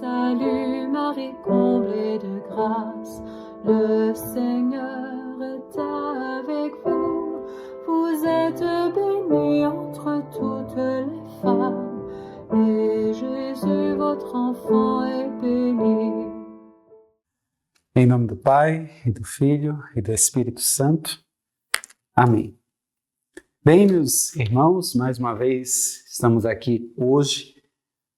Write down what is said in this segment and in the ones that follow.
Salut Marie, comblée de grâce, le Seigneur est avec vous. Vous êtes bénie entre toutes les femmes, et Jésus, votre enfant, est béni. Em nome do Pai, e do Filho, e do Espírito Santo. Amém. Bem, meus irmãos, mais uma vez estamos aqui hoje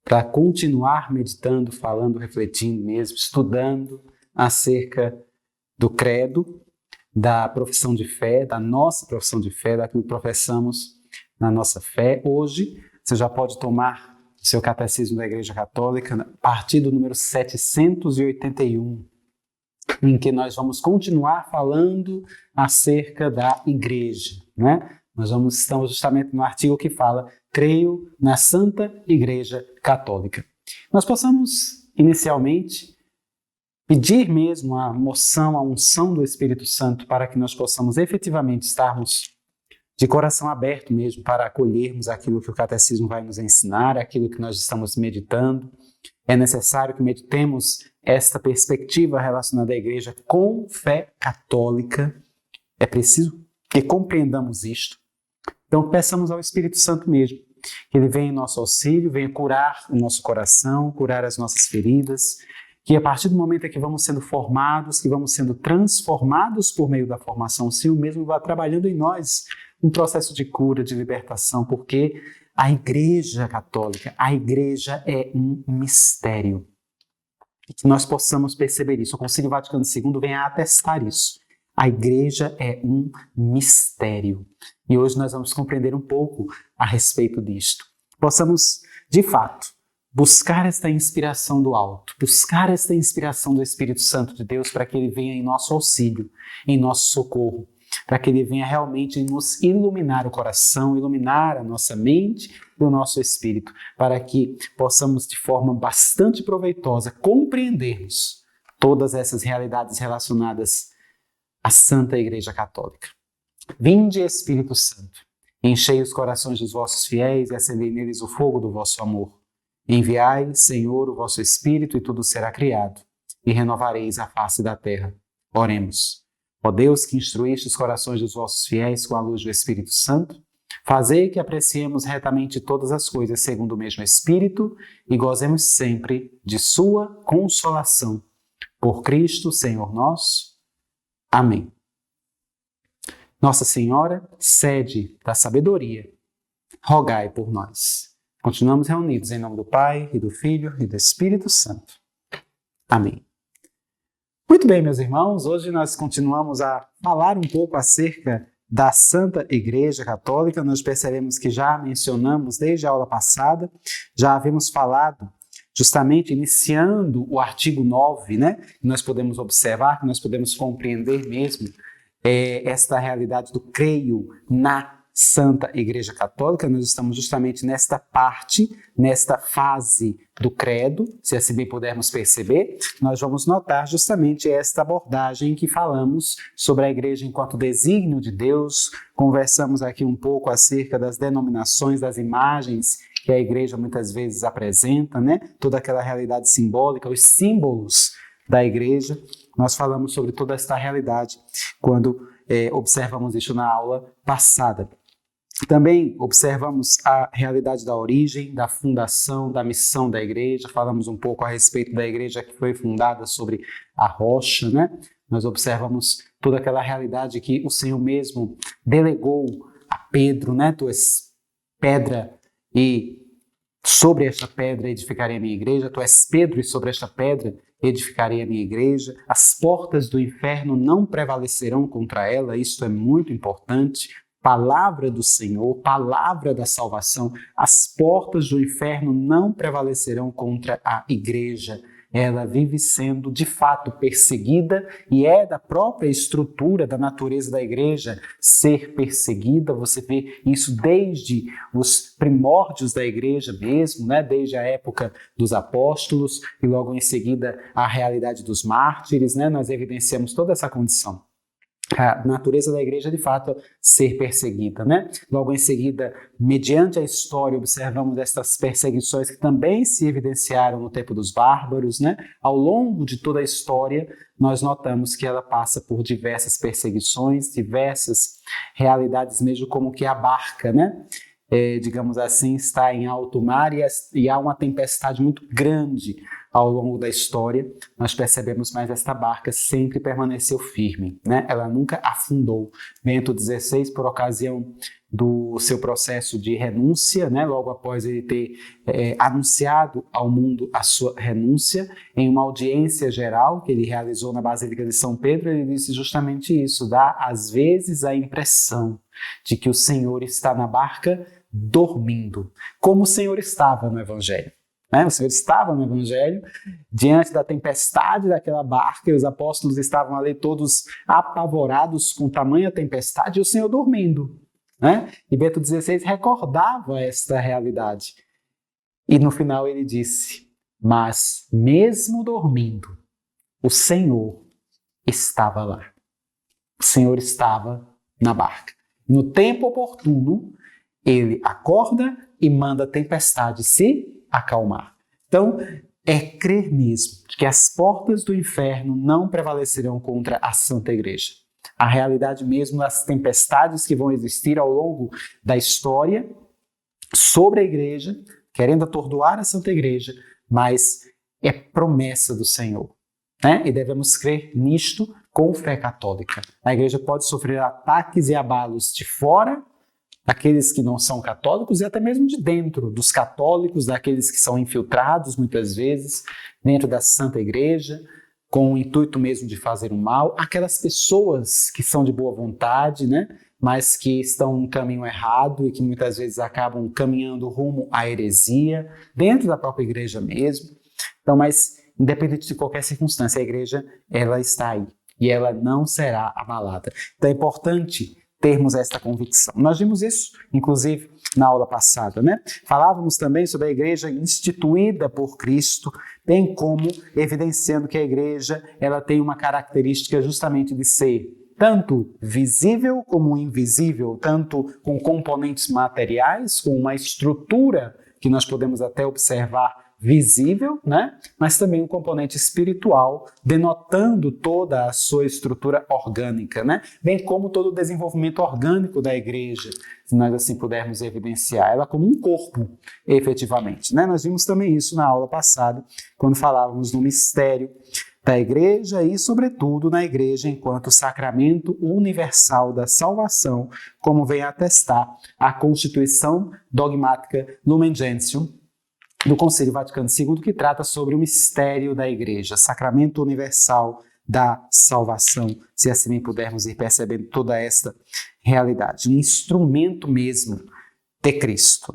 para continuar meditando, falando, refletindo mesmo, estudando acerca do credo, da profissão de fé, da nossa profissão de fé, daquilo que professamos na nossa fé. Hoje, você já pode tomar o seu catecismo da Igreja Católica a partir do número 781, em que nós vamos continuar falando acerca da Igreja, né? Estamos justamente no artigo que fala: creio na Santa Igreja Católica. Nós possamos, inicialmente, pedir mesmo a moção, a unção do Espírito Santo para que nós possamos efetivamente estarmos de coração aberto mesmo para acolhermos aquilo que o Catecismo vai nos ensinar, aquilo que nós estamos meditando. É necessário que meditemos esta perspectiva relacionada à Igreja com fé católica. É preciso que compreendamos isto. Então, peçamos ao Espírito Santo mesmo, que Ele venha em nosso auxílio, venha curar o nosso coração, curar as nossas feridas, que a partir do momento em que vamos sendo formados, que vamos sendo transformados por meio da formação, o Senhor mesmo vai trabalhando em nós um processo de cura, de libertação, porque a Igreja Católica, a Igreja é um mistério. E que nós possamos perceber isso. O Concílio Vaticano II vem a atestar isso. A Igreja é um mistério. E hoje nós vamos compreender um pouco a respeito disto. Possamos, de fato, buscar esta inspiração do alto, buscar esta inspiração do Espírito Santo de Deus para que Ele venha em nosso auxílio, em nosso socorro, para que Ele venha realmente nos iluminar o coração, iluminar a nossa mente e o nosso espírito, para que possamos, de forma bastante proveitosa, compreendermos todas essas realidades relacionadas à Santa Igreja Católica. Vinde, Espírito Santo, enchei os corações dos vossos fiéis e acendei neles o fogo do vosso amor. Enviai, Senhor, o vosso Espírito, e tudo será criado, e renovareis a face da terra. Oremos. Ó Deus, que instruíste os corações dos vossos fiéis com a luz do Espírito Santo, fazei que apreciemos retamente todas as coisas segundo o mesmo Espírito e gozemos sempre de sua consolação. Por Cristo, Senhor nosso. Amém. Nossa Senhora, sede da sabedoria, rogai por nós. Continuamos reunidos em nome do Pai, e do Filho, e do Espírito Santo. Amém. Muito bem, meus irmãos, hoje nós continuamos a falar um pouco acerca da Santa Igreja Católica. Nós percebemos que já mencionamos desde a aula passada, já havíamos falado justamente iniciando o artigo 9, né? Nós podemos observar, que nós podemos compreender mesmo esta realidade do creio na Santa Igreja Católica. Nós estamos justamente nesta parte, nesta fase do credo, se assim bem pudermos perceber. Nós vamos notar justamente esta abordagem que falamos sobre a Igreja enquanto desígnio de Deus. Conversamos aqui um pouco acerca das denominações, das imagens que a Igreja muitas vezes apresenta, né? Toda aquela realidade simbólica, os símbolos da Igreja. Nós falamos sobre toda esta realidade quando observamos isso na aula passada. Também observamos a realidade da origem, da fundação, da missão da Igreja. Falamos um pouco a respeito da Igreja que foi fundada sobre a rocha, né? Nós observamos toda aquela realidade que o Senhor mesmo delegou a Pedro, né? Tu és pedra e sobre esta pedra edificarei a minha igreja. Tu és Pedro e sobre esta pedra edificarei a minha igreja. As portas do inferno não prevalecerão contra ela. Isso é muito importante. Palavra do Senhor, palavra da salvação. As portas do inferno não prevalecerão contra a igreja. Ela vive sendo, de fato, perseguida e é da própria estrutura, da natureza da igreja ser perseguida. Você vê isso desde os primórdios da igreja mesmo, né? Desde a época dos apóstolos e logo em seguida a realidade dos mártires, né? Nós evidenciamos toda essa condição. a natureza da igreja, de fato, ser perseguida, né? Logo em seguida, mediante a história, observamos estas perseguições que também se evidenciaram no tempo dos bárbaros, né? Ao longo de toda a história, nós notamos que ela passa por diversas perseguições, diversas realidades, mesmo como que a barca, né? Digamos assim, está em alto mar e há uma tempestade muito grande ao longo da história. Nós percebemos, mas esta barca sempre permaneceu firme, né? Ela nunca afundou. Bento XVI, por ocasião do seu processo de renúncia, né? Logo após ele ter anunciado ao mundo a sua renúncia, em uma audiência geral que ele realizou na Basílica de São Pedro, ele disse justamente isso: dá às vezes a impressão de que o Senhor está na barca dormindo, como o Senhor estava no Evangelho. O Senhor estava no Evangelho, diante da tempestade daquela barca, e os apóstolos estavam ali todos apavorados com tamanha tempestade, e o Senhor dormindo. E Bento XVI recordava esta realidade. E no final ele disse: mas mesmo dormindo, o Senhor estava lá. O Senhor estava na barca. No tempo oportuno, ele acorda e manda a tempestade se acalmar. Então, é crer mesmo que as portas do inferno não prevalecerão contra a Santa Igreja. A realidade mesmo das tempestades que vão existir ao longo da história sobre a Igreja, querendo atordoar a Santa Igreja, mas é promessa do Senhor. E devemos crer nisto com fé católica. A Igreja pode sofrer ataques e abalos de fora, daqueles que não são católicos, e até mesmo de dentro dos católicos, daqueles que são infiltrados muitas vezes dentro da Santa Igreja, com o intuito mesmo de fazer o mal, aquelas pessoas que são de boa vontade, mas que estão no caminho errado e que muitas vezes acabam caminhando rumo à heresia, dentro da própria igreja mesmo. Então, mas independente de qualquer circunstância, a igreja, ela está aí e ela não será abalada. Então é importante termos esta convicção. Nós vimos isso, inclusive, na aula passada, Falávamos também sobre a igreja instituída por Cristo, bem como evidenciando que a igreja, ela tem uma característica justamente de ser tanto visível como invisível, tanto com componentes materiais, com uma estrutura que nós podemos até observar visível, mas também um componente espiritual, denotando toda a sua estrutura orgânica, bem como todo o desenvolvimento orgânico da igreja, se nós assim pudermos evidenciar ela como um corpo, efetivamente. Nós vimos também isso na aula passada, quando falávamos no mistério da igreja e, sobretudo, na igreja enquanto sacramento universal da salvação, como vem atestar a Constituição Dogmática Lumen Gentium do Concílio Vaticano II, que trata sobre o mistério da Igreja, sacramento universal da salvação, se assim pudermos ir percebendo toda esta realidade, um instrumento mesmo de Cristo,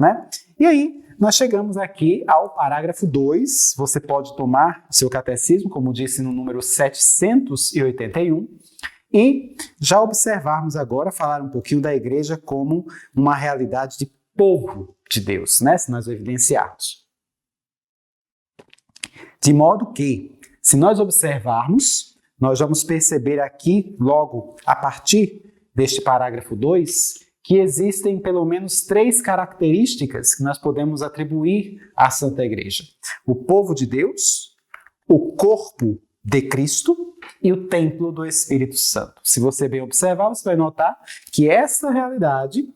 E aí, nós chegamos aqui ao parágrafo 2, você pode tomar o seu catecismo, como disse no número 781, e já observarmos agora, falar um pouquinho da Igreja como uma realidade de povo de Deus, se nós evidenciarmos. De modo que, se nós observarmos, nós vamos perceber aqui, logo a partir deste parágrafo 2, que existem pelo menos 3 características que nós podemos atribuir à Santa Igreja: o povo de Deus, o corpo de Cristo e o templo do Espírito Santo. Se você bem observar, você vai notar que essa realidade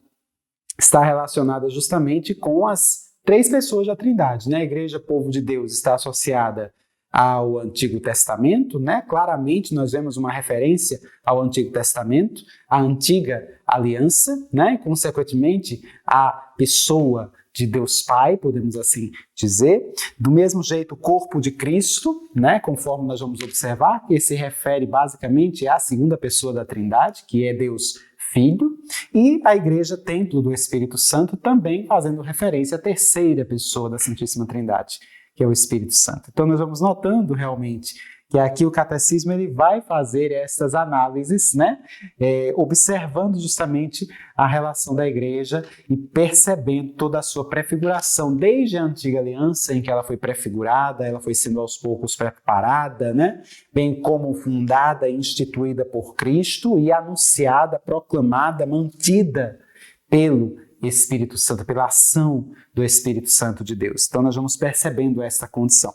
está relacionada justamente com as 3 pessoas da Trindade, A igreja, povo de Deus, está associada ao Antigo Testamento, Claramente nós vemos uma referência ao Antigo Testamento, à antiga aliança, E consequentemente a pessoa de Deus Pai, podemos assim dizer. Do mesmo jeito, o corpo de Cristo, Conforme nós vamos observar, que se refere basicamente à segunda pessoa da Trindade, que é Deus Filho, e a igreja, templo do Espírito Santo, também fazendo referência à terceira pessoa da Santíssima Trindade, que é o Espírito Santo. Então nós vamos notando realmente que aqui o catecismo ele vai fazer essas análises, né? Observando justamente a relação da igreja e percebendo toda a sua prefiguração, desde a antiga aliança, em que ela foi prefigurada, ela foi sendo aos poucos preparada, né? Bem como fundada e instituída por Cristo e anunciada, proclamada, mantida pelo Espírito Santo, pela ação do Espírito Santo de Deus. Então nós vamos percebendo essa condição.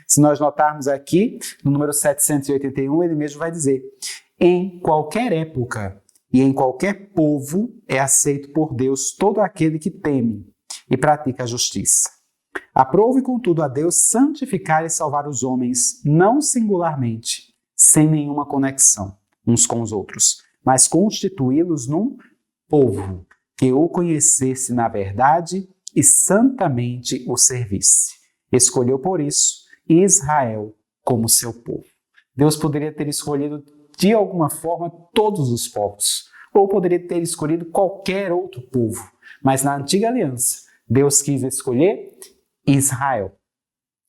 Se nós notarmos aqui, no número 781, ele mesmo vai dizer: em qualquer época e em qualquer povo é aceito por Deus todo aquele que teme e pratica a justiça. Aprove, contudo, a Deus santificar e salvar os homens, não singularmente, sem nenhuma conexão uns com os outros, mas constituí-los num povo que o conhecesse na verdade e santamente o servisse. Escolheu, por isso, Israel como seu povo. Deus poderia ter escolhido, de alguma forma, todos os povos, ou poderia ter escolhido qualquer outro povo, mas na antiga aliança, Deus quis escolher Israel.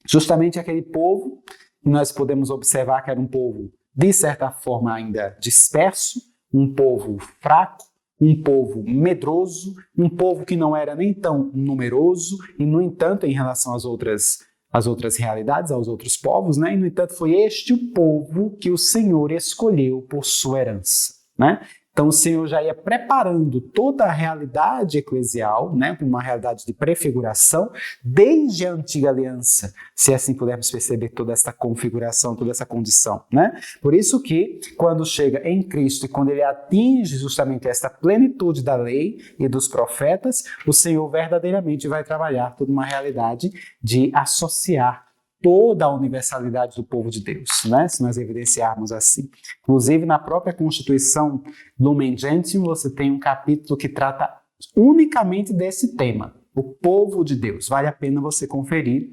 Justamente aquele povo, e nós podemos observar que era um povo, de certa forma, ainda disperso, um povo fraco, um povo medroso, um povo que não era nem tão numeroso, e, no entanto, em relação às outras realidades, aos outros povos, né? E, no entanto, foi este o povo que o Senhor escolheu por sua herança, né? Então, o Senhor já ia preparando toda a realidade eclesial, né, uma realidade de prefiguração, desde a antiga aliança, se assim pudermos perceber toda essa configuração, toda essa condição, né? Por isso que, quando chega em Cristo e quando ele atinge justamente essa plenitude da lei e dos profetas, o Senhor verdadeiramente vai trabalhar toda uma realidade de associar toda a universalidade do povo de Deus, né? Se nós evidenciarmos assim. Inclusive, na própria Constituição Lumen Gentium, você tem um capítulo que trata unicamente desse tema, o povo de Deus. Vale a pena você conferir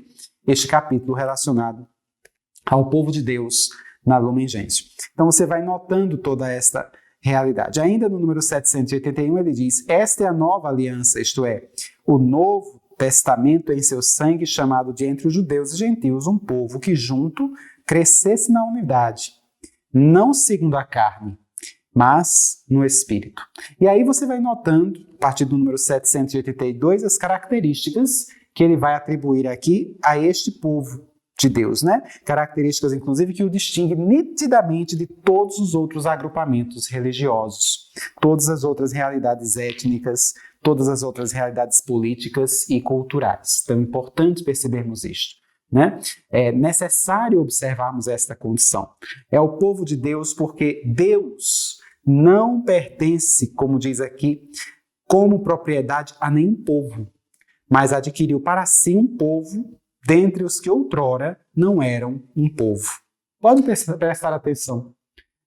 este capítulo relacionado ao povo de Deus na Lumen Gentium. Então, você vai notando toda esta realidade. Ainda no número 781, ele diz: esta é a nova aliança, isto é, o novo testamento em seu sangue, chamado de entre os judeus e gentios, um povo que junto crescesse na unidade, não segundo a carne, mas no Espírito. E aí você vai notando, a partir do número 782, as características que ele vai atribuir aqui a este povo de Deus, né? Características, inclusive, que o distinguem nitidamente de todos os outros agrupamentos religiosos, todas as outras realidades étnicas, todas as outras realidades políticas e culturais. Então, é importante percebermos isto, né? É necessário observarmos esta condição. É o povo de Deus porque Deus não pertence, como diz aqui, como propriedade a nenhum povo, mas adquiriu para si um povo dentre os que outrora não eram um povo. Pode prestar atenção.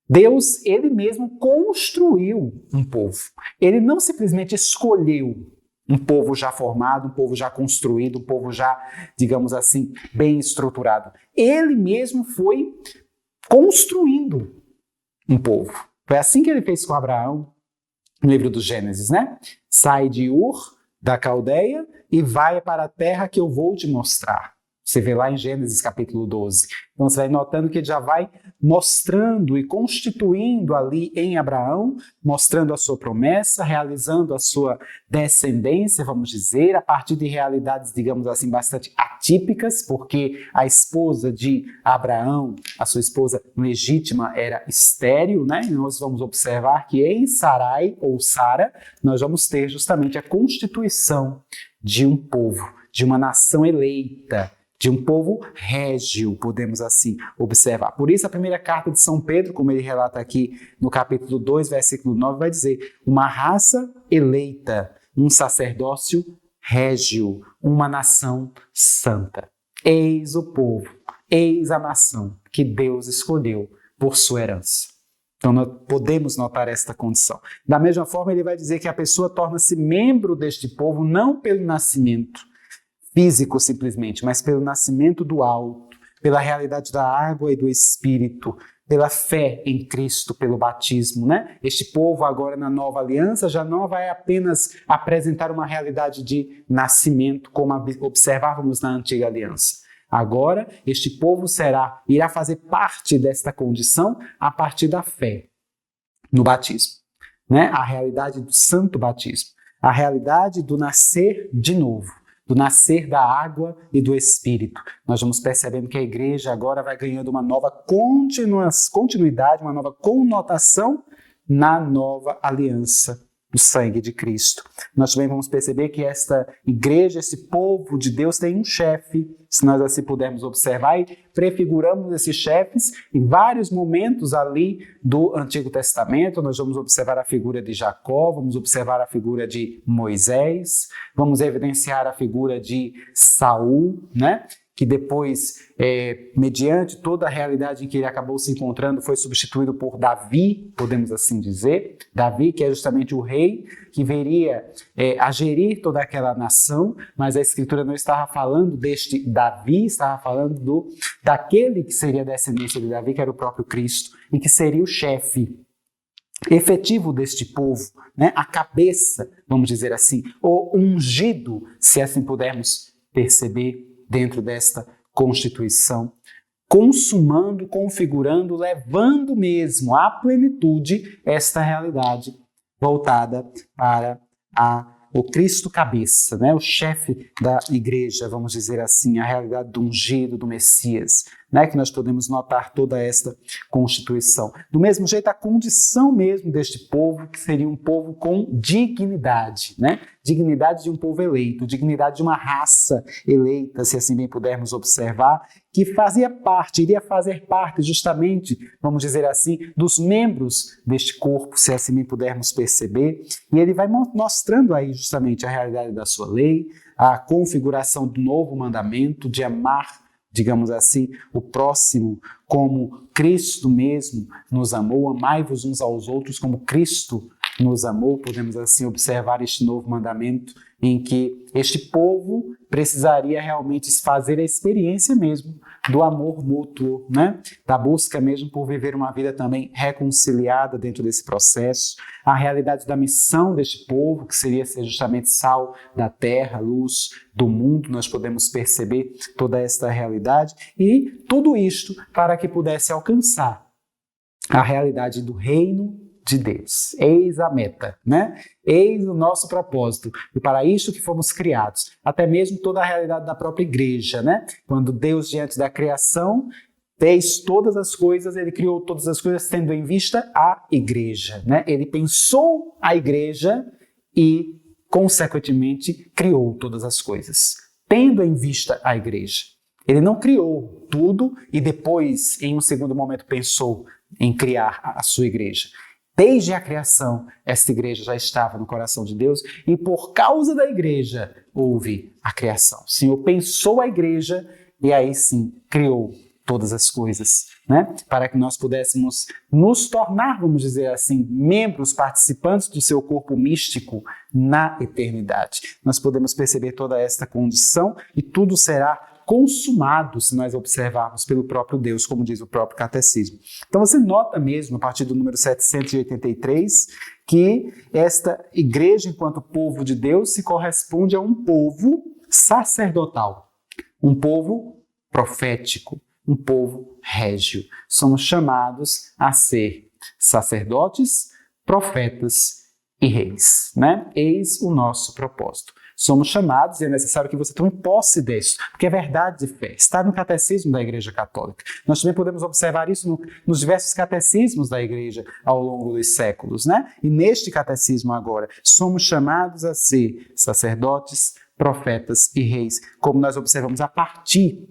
Deus, ele mesmo construiu um povo. Ele não simplesmente escolheu um povo já formado, um povo já construído, um povo já, digamos assim, bem estruturado. Ele mesmo foi construindo um povo. Foi assim que ele fez com Abraão, no livro do Gênesis, né? Sai de Ur, da Caldeia, e vai para a terra que eu vou te mostrar. Você vê lá em Gênesis capítulo 12. Então você vai notando que ele já vai mostrando e constituindo ali em Abraão, mostrando a sua promessa, realizando a sua descendência, vamos dizer, a partir de realidades, digamos assim, bastante atípicas, porque a esposa de Abraão, a sua esposa legítima, era estéril, né? E nós vamos observar que em Sarai, ou Sara, nós vamos ter justamente a constituição de um povo, de uma nação eleita, de um povo régio, podemos assim observar. Por isso, a primeira carta de São Pedro, como ele relata aqui no capítulo 2, versículo 9, vai dizer: uma raça eleita, um sacerdócio régio, uma nação santa. Eis o povo, eis a nação que Deus escolheu por sua herança. Então, nós podemos notar esta condição. Da mesma forma, ele vai dizer que a pessoa torna-se membro deste povo não pelo nascimento físico simplesmente, mas pelo nascimento do alto, pela realidade da água e do Espírito, pela fé em Cristo, pelo batismo, né? Este povo agora na nova aliança já não vai apenas apresentar uma realidade de nascimento, como observávamos na antiga aliança. Agora, este povo irá fazer parte desta condição a partir da fé no batismo, né? A realidade do santo batismo, a realidade do nascer de novo, do nascer da água e do Espírito. Nós vamos percebendo que a igreja agora vai ganhando uma nova continuidade, uma nova conotação na nova aliança do sangue de Cristo. Nós também vamos perceber que esta igreja, esse povo de Deus tem um chefe, se nós assim pudermos observar, e prefiguramos esses chefes em vários momentos ali do Antigo Testamento. Nós vamos observar a figura de Jacó, vamos observar a figura de Moisés, vamos evidenciar a figura de Saul, né? Que depois, mediante toda a realidade em que ele acabou se encontrando, foi substituído por Davi, podemos assim dizer. Davi, que é justamente o rei que viria a gerir toda aquela nação, mas a Escritura não estava falando deste Davi, estava falando daquele que seria a descendência de Davi, que era o próprio Cristo, e que seria o chefe efetivo deste povo, né? A cabeça, vamos dizer assim, o ungido, se assim pudermos perceber, dentro desta Constituição, consumando, configurando, levando mesmo à plenitude esta realidade voltada para o Cristo cabeça, né? O chefe da igreja, vamos dizer assim, a realidade do ungido, do Messias, né? Que nós podemos notar toda esta constituição. Do mesmo jeito, a condição mesmo deste povo, que seria um povo com dignidade, né? Dignidade de um povo eleito, dignidade de uma raça eleita, se assim bem pudermos observar, que iria fazer parte justamente, vamos dizer assim, dos membros deste corpo, se assim bem pudermos perceber. E ele vai mostrando aí justamente a realidade da sua lei, a configuração do novo mandamento de amar, digamos assim, o próximo como Cristo mesmo nos amou. Amai-vos uns aos outros como Cristo nos amou. Podemos assim observar este novo mandamento em que este povo precisaria realmente fazer a experiência mesmo do amor mútuo, né? Da busca mesmo por viver uma vida também reconciliada dentro desse processo. A realidade da missão deste povo, que seria ser justamente sal da terra, luz do mundo. Nós podemos perceber toda esta realidade e tudo isto para que pudesse alcançar a realidade do reino de Deus. Eis a meta, né? Eis o nosso propósito. E para isto que fomos criados. Até mesmo toda a realidade da própria igreja, né? Quando Deus, diante da criação, fez todas as coisas, ele criou todas as coisas tendo em vista a igreja, né? Ele pensou a igreja e, consequentemente, criou todas as coisas, tendo em vista a igreja. Ele não criou tudo e depois, em um segundo momento, pensou em criar a sua igreja. Desde a criação, esta igreja já estava no coração de Deus e por causa da igreja houve a criação. O Senhor pensou a igreja e aí sim criou todas as coisas, né? Para que nós pudéssemos nos tornar, vamos dizer assim, membros, participantes do seu corpo místico na eternidade. Nós podemos perceber toda esta condição e tudo será consumado, se nós observarmos pelo próprio Deus, como diz o próprio catecismo. Então você nota mesmo, a partir do número 783, que esta igreja, enquanto povo de Deus, se corresponde a um povo sacerdotal, um povo profético, um povo régio. Somos chamados a ser sacerdotes, profetas e reis, né? Eis o nosso propósito. Somos chamados e é necessário que você tome posse disso, porque é verdade de fé. Está no catecismo da Igreja Católica. Nós também podemos observar isso nos diversos catecismos da Igreja ao longo dos séculos, né? E neste catecismo agora, somos chamados a ser sacerdotes, profetas e reis, como nós observamos a partir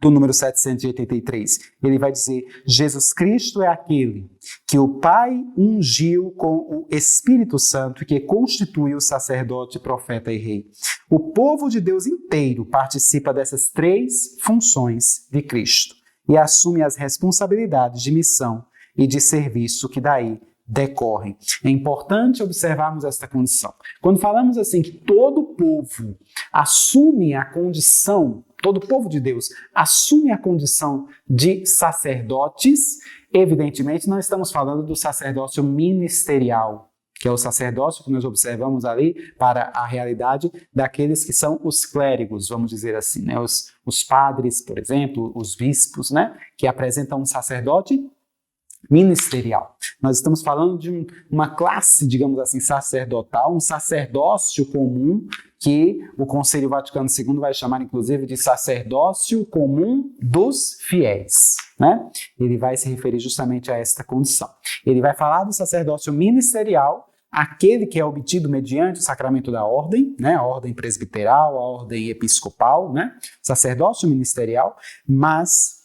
do número 783. Ele vai dizer: Jesus Cristo é aquele que o Pai ungiu com o Espírito Santo e que constitui o sacerdote, profeta e rei. O povo de Deus inteiro participa dessas três funções de Cristo e assume as responsabilidades de missão e de serviço que daí decorrem. É importante observarmos esta condição. Quando falamos assim que todo o povo assume a condição, todo o povo de Deus assume a condição de sacerdotes, evidentemente não estamos falando do sacerdócio ministerial, que é o sacerdócio que nós observamos ali, para a realidade daqueles que são os clérigos, vamos dizer assim, né? Os padres, por exemplo, os bispos, né? Que apresentam um sacerdote ministerial. Nós estamos falando de uma classe, digamos assim, sacerdotal, um sacerdócio comum que o Concílio Vaticano II vai chamar, inclusive, de sacerdócio comum dos fiéis, né? Ele vai se referir justamente a esta condição. Ele vai falar do sacerdócio ministerial, aquele que é obtido mediante o sacramento da ordem, né? A ordem presbiteral, a ordem episcopal, né? Sacerdócio ministerial, mas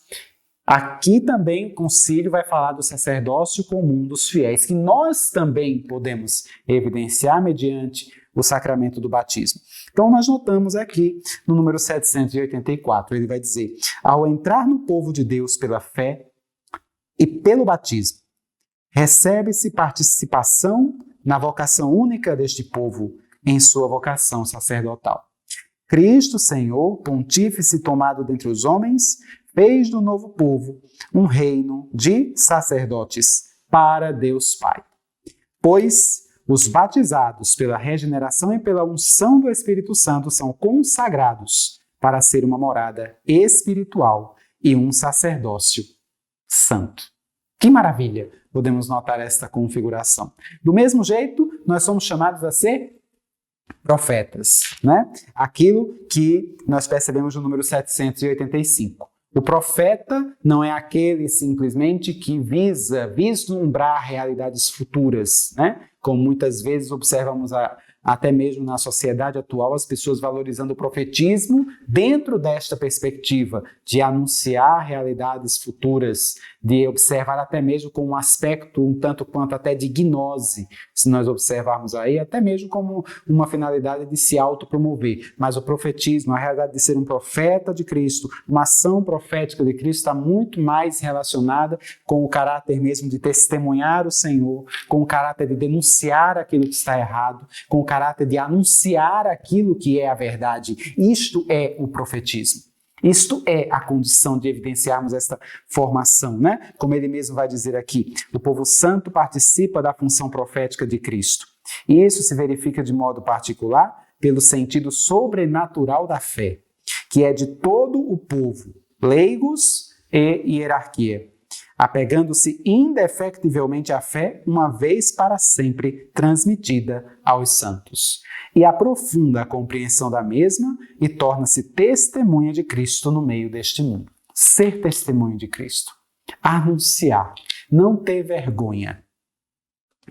aqui também o concílio vai falar do sacerdócio comum dos fiéis, que nós também podemos evidenciar mediante o sacramento do batismo. Então nós notamos aqui no número 784, ele vai dizer: ao entrar no povo de Deus pela fé e pelo batismo, recebe-se participação na vocação única deste povo em sua vocação sacerdotal. Cristo, Senhor, pontífice tomado dentre os homens, fez do novo povo um reino de sacerdotes para Deus Pai. Pois os batizados pela regeneração e pela unção do Espírito Santo são consagrados para ser uma morada espiritual e um sacerdócio santo. Que maravilha! Podemos notar esta configuração. Do mesmo jeito, nós somos chamados a ser profetas, né? Aquilo que nós percebemos no número 785. O profeta não é aquele simplesmente que visa vislumbrar realidades futuras, né? Como muitas vezes observamos até mesmo na sociedade atual, as pessoas valorizando o profetismo dentro desta perspectiva de anunciar realidades futuras, de observar até mesmo com um aspecto um tanto quanto até de gnose, se nós observarmos aí, até mesmo como uma finalidade de se autopromover. Mas o profetismo, a realidade de ser um profeta de Cristo, uma ação profética de Cristo está muito mais relacionada com o caráter mesmo de testemunhar o Senhor, com o caráter de denunciar aquilo que está errado, com o caráter de anunciar aquilo que é a verdade. Isto é o profetismo. Isto é a condição de evidenciarmos esta formação, né? Como ele mesmo vai dizer aqui, o povo santo participa da função profética de Cristo. E isso se verifica de modo particular pelo sentido sobrenatural da fé, que é de todo o povo, leigos e hierarquia, apegando-se indefectivelmente à fé, uma vez para sempre transmitida aos santos. E aprofunda a compreensão da mesma e torna-se testemunha de Cristo no meio deste mundo. Ser testemunho de Cristo. Anunciar. Não ter vergonha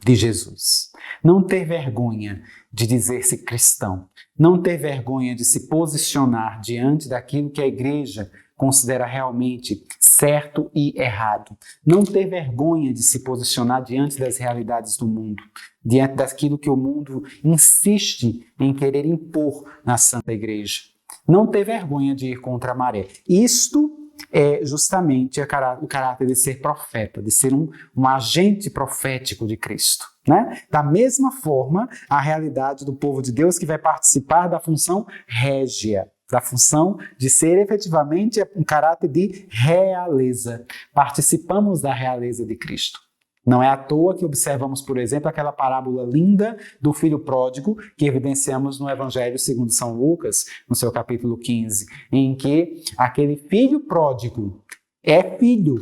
de Jesus. Não ter vergonha de dizer-se cristão. Não ter vergonha de se posicionar diante daquilo que a igreja considera realmente certo e errado. Não ter vergonha de se posicionar diante das realidades do mundo, diante daquilo que o mundo insiste em querer impor na Santa Igreja. Não ter vergonha de ir contra a maré. Isto é justamente o caráter de ser profeta, de ser um agente profético de Cristo, né? Da mesma forma, a realidade do povo de Deus que vai participar da função régia, da função de ser efetivamente um caráter de realeza. Participamos da realeza de Cristo. Não é à toa que observamos, por exemplo, aquela parábola linda do filho pródigo que evidenciamos no Evangelho segundo São Lucas, no seu capítulo 15, em que aquele filho pródigo é filho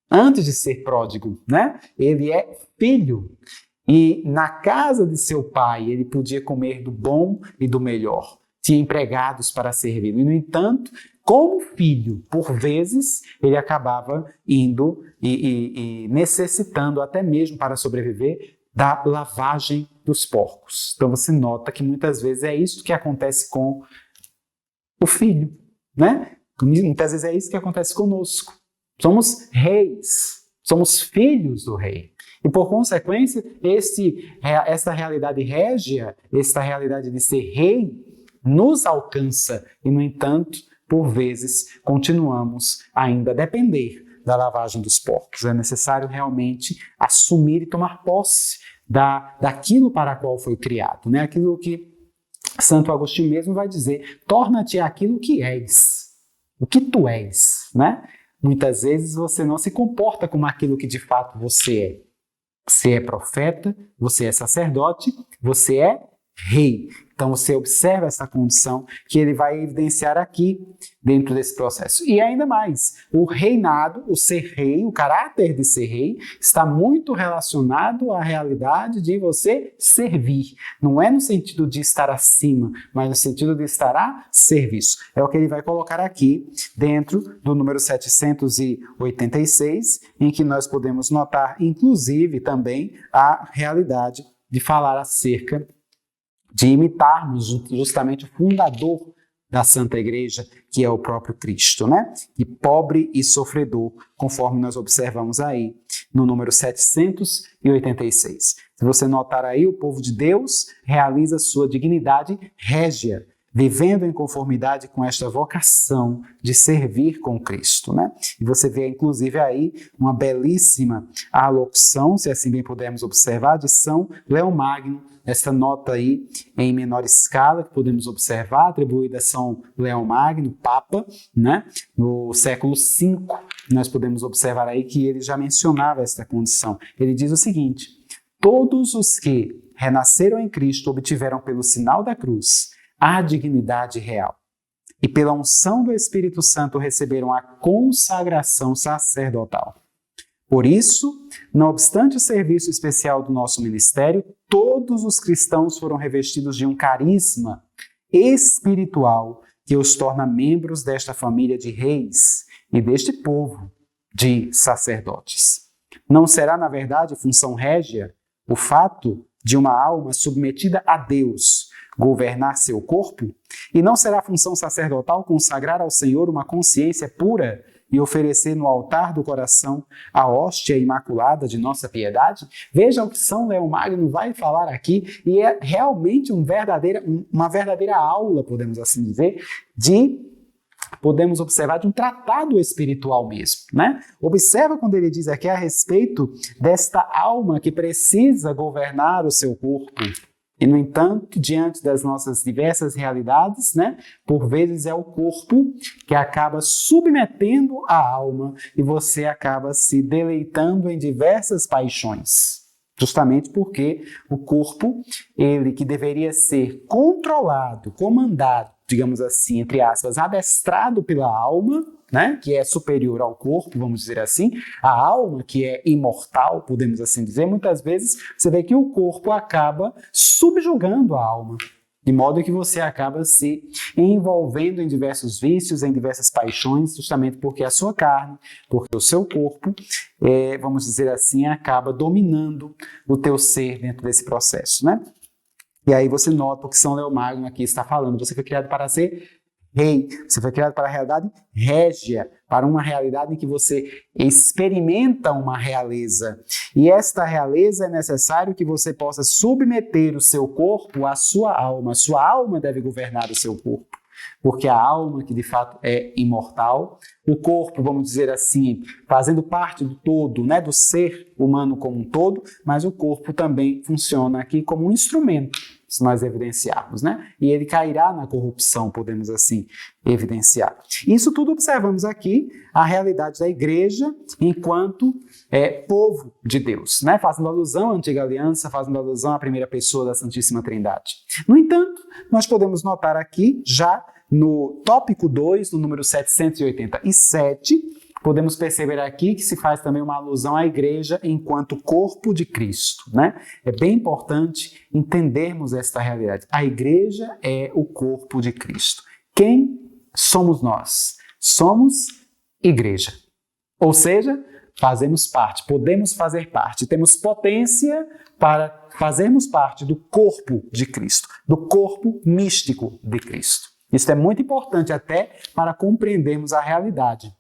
antes de ser pródigo, né? Ele é filho. E na casa de seu pai ele podia comer do bom e do melhor. Tinha empregados para servir. E, no entanto, como filho, por vezes, ele acabava indo e necessitando, até mesmo para sobreviver, da lavagem dos porcos. Então você nota que muitas vezes é isso que acontece com o filho, né? Muitas vezes é isso que acontece conosco. Somos reis, somos filhos do rei. E por consequência, essa realidade régia, essa realidade de ser rei, nos alcança e, no entanto, por vezes, continuamos ainda a depender da lavagem dos porcos. É necessário realmente assumir e tomar posse daquilo para qual foi criado, né? Aquilo que Santo Agostinho mesmo vai dizer: torna-te aquilo que és, o que tu és, né? Muitas vezes você não se comporta como aquilo que de fato você é. Você é profeta, você é sacerdote, você é rei. Então você observa essa condição que ele vai evidenciar aqui dentro desse processo. E ainda mais, o reinado, o ser rei, o caráter de ser rei, está muito relacionado à realidade de você servir. Não é no sentido de estar acima, mas no sentido de estar a serviço. É o que ele vai colocar aqui dentro do número 786, em que nós podemos notar, inclusive, também a realidade de falar acerca de imitarmos justamente o fundador da Santa Igreja, que é o próprio Cristo, né? E pobre e sofredor, conforme nós observamos aí no número 786. Se você notar aí, o povo de Deus realiza sua dignidade régia, vivendo em conformidade com esta vocação de servir com Cristo, né? E você vê, inclusive, aí uma belíssima alocução, se assim bem pudermos observar, de São Leão Magno, essa nota aí em menor escala que podemos observar, atribuída a São Leão Magno, Papa, né? No século V, nós podemos observar aí que ele já mencionava esta condição. Ele diz o seguinte: todos os que renasceram em Cristo obtiveram pelo sinal da cruz a dignidade real e pela unção do Espírito Santo receberam a consagração sacerdotal. Por isso, não obstante o serviço especial do nosso ministério, todos os cristãos foram revestidos de um carisma espiritual que os torna membros desta família de reis e deste povo de sacerdotes. Não será, na verdade, função régia o fato de uma alma submetida a Deus governar seu corpo? E não será função sacerdotal consagrar ao Senhor uma consciência pura e oferecer no altar do coração a hóstia imaculada de nossa piedade? Veja o que São Leão Magno vai falar aqui, e é realmente uma verdadeira aula, podemos assim dizer, podemos observar de um tratado espiritual mesmo, né? Observa quando ele diz aqui a respeito desta alma que precisa governar o seu corpo. E, no entanto, diante das nossas diversas realidades, né, por vezes é o corpo que acaba submetendo a alma e você acaba se deleitando em diversas paixões. Justamente porque o corpo, ele que deveria ser controlado, comandado, digamos assim, entre aspas, adestrado pela alma, né, que é superior ao corpo, vamos dizer assim, a alma que é imortal, podemos assim dizer, muitas vezes você vê que o corpo acaba subjugando a alma, de modo que você acaba se envolvendo em diversos vícios, em diversas paixões, justamente porque a sua carne, porque o seu corpo, vamos dizer assim, acaba dominando o teu ser dentro desse processo, né? E aí você nota o que São Leão Magno aqui está falando. Você foi criado para ser rei, você foi criado para a realidade régia, para uma realidade em que você experimenta uma realeza. E esta realeza é necessário que você possa submeter o seu corpo à sua alma. A sua alma deve governar o seu corpo, porque a alma, que de fato é imortal, o corpo, vamos dizer assim, fazendo parte do todo, né, do ser humano como um todo, mas o corpo também funciona aqui como um instrumento, se nós evidenciarmos, né? E ele cairá na corrupção, podemos assim evidenciar. Isso tudo observamos aqui, a realidade da igreja enquanto povo de Deus, né? Fazendo alusão à antiga aliança, fazendo alusão à primeira pessoa da Santíssima Trindade. No entanto, nós podemos notar aqui, já no tópico 2, no número 787, podemos perceber aqui que se faz também uma alusão à igreja enquanto corpo de Cristo, né? É bem importante entendermos esta realidade. A igreja é o corpo de Cristo. Quem somos nós? Somos igreja. Ou seja, fazemos parte, podemos fazer parte, temos potência para fazermos parte do corpo de Cristo, do corpo místico de Cristo. Isso é muito importante até para compreendermos a realidade,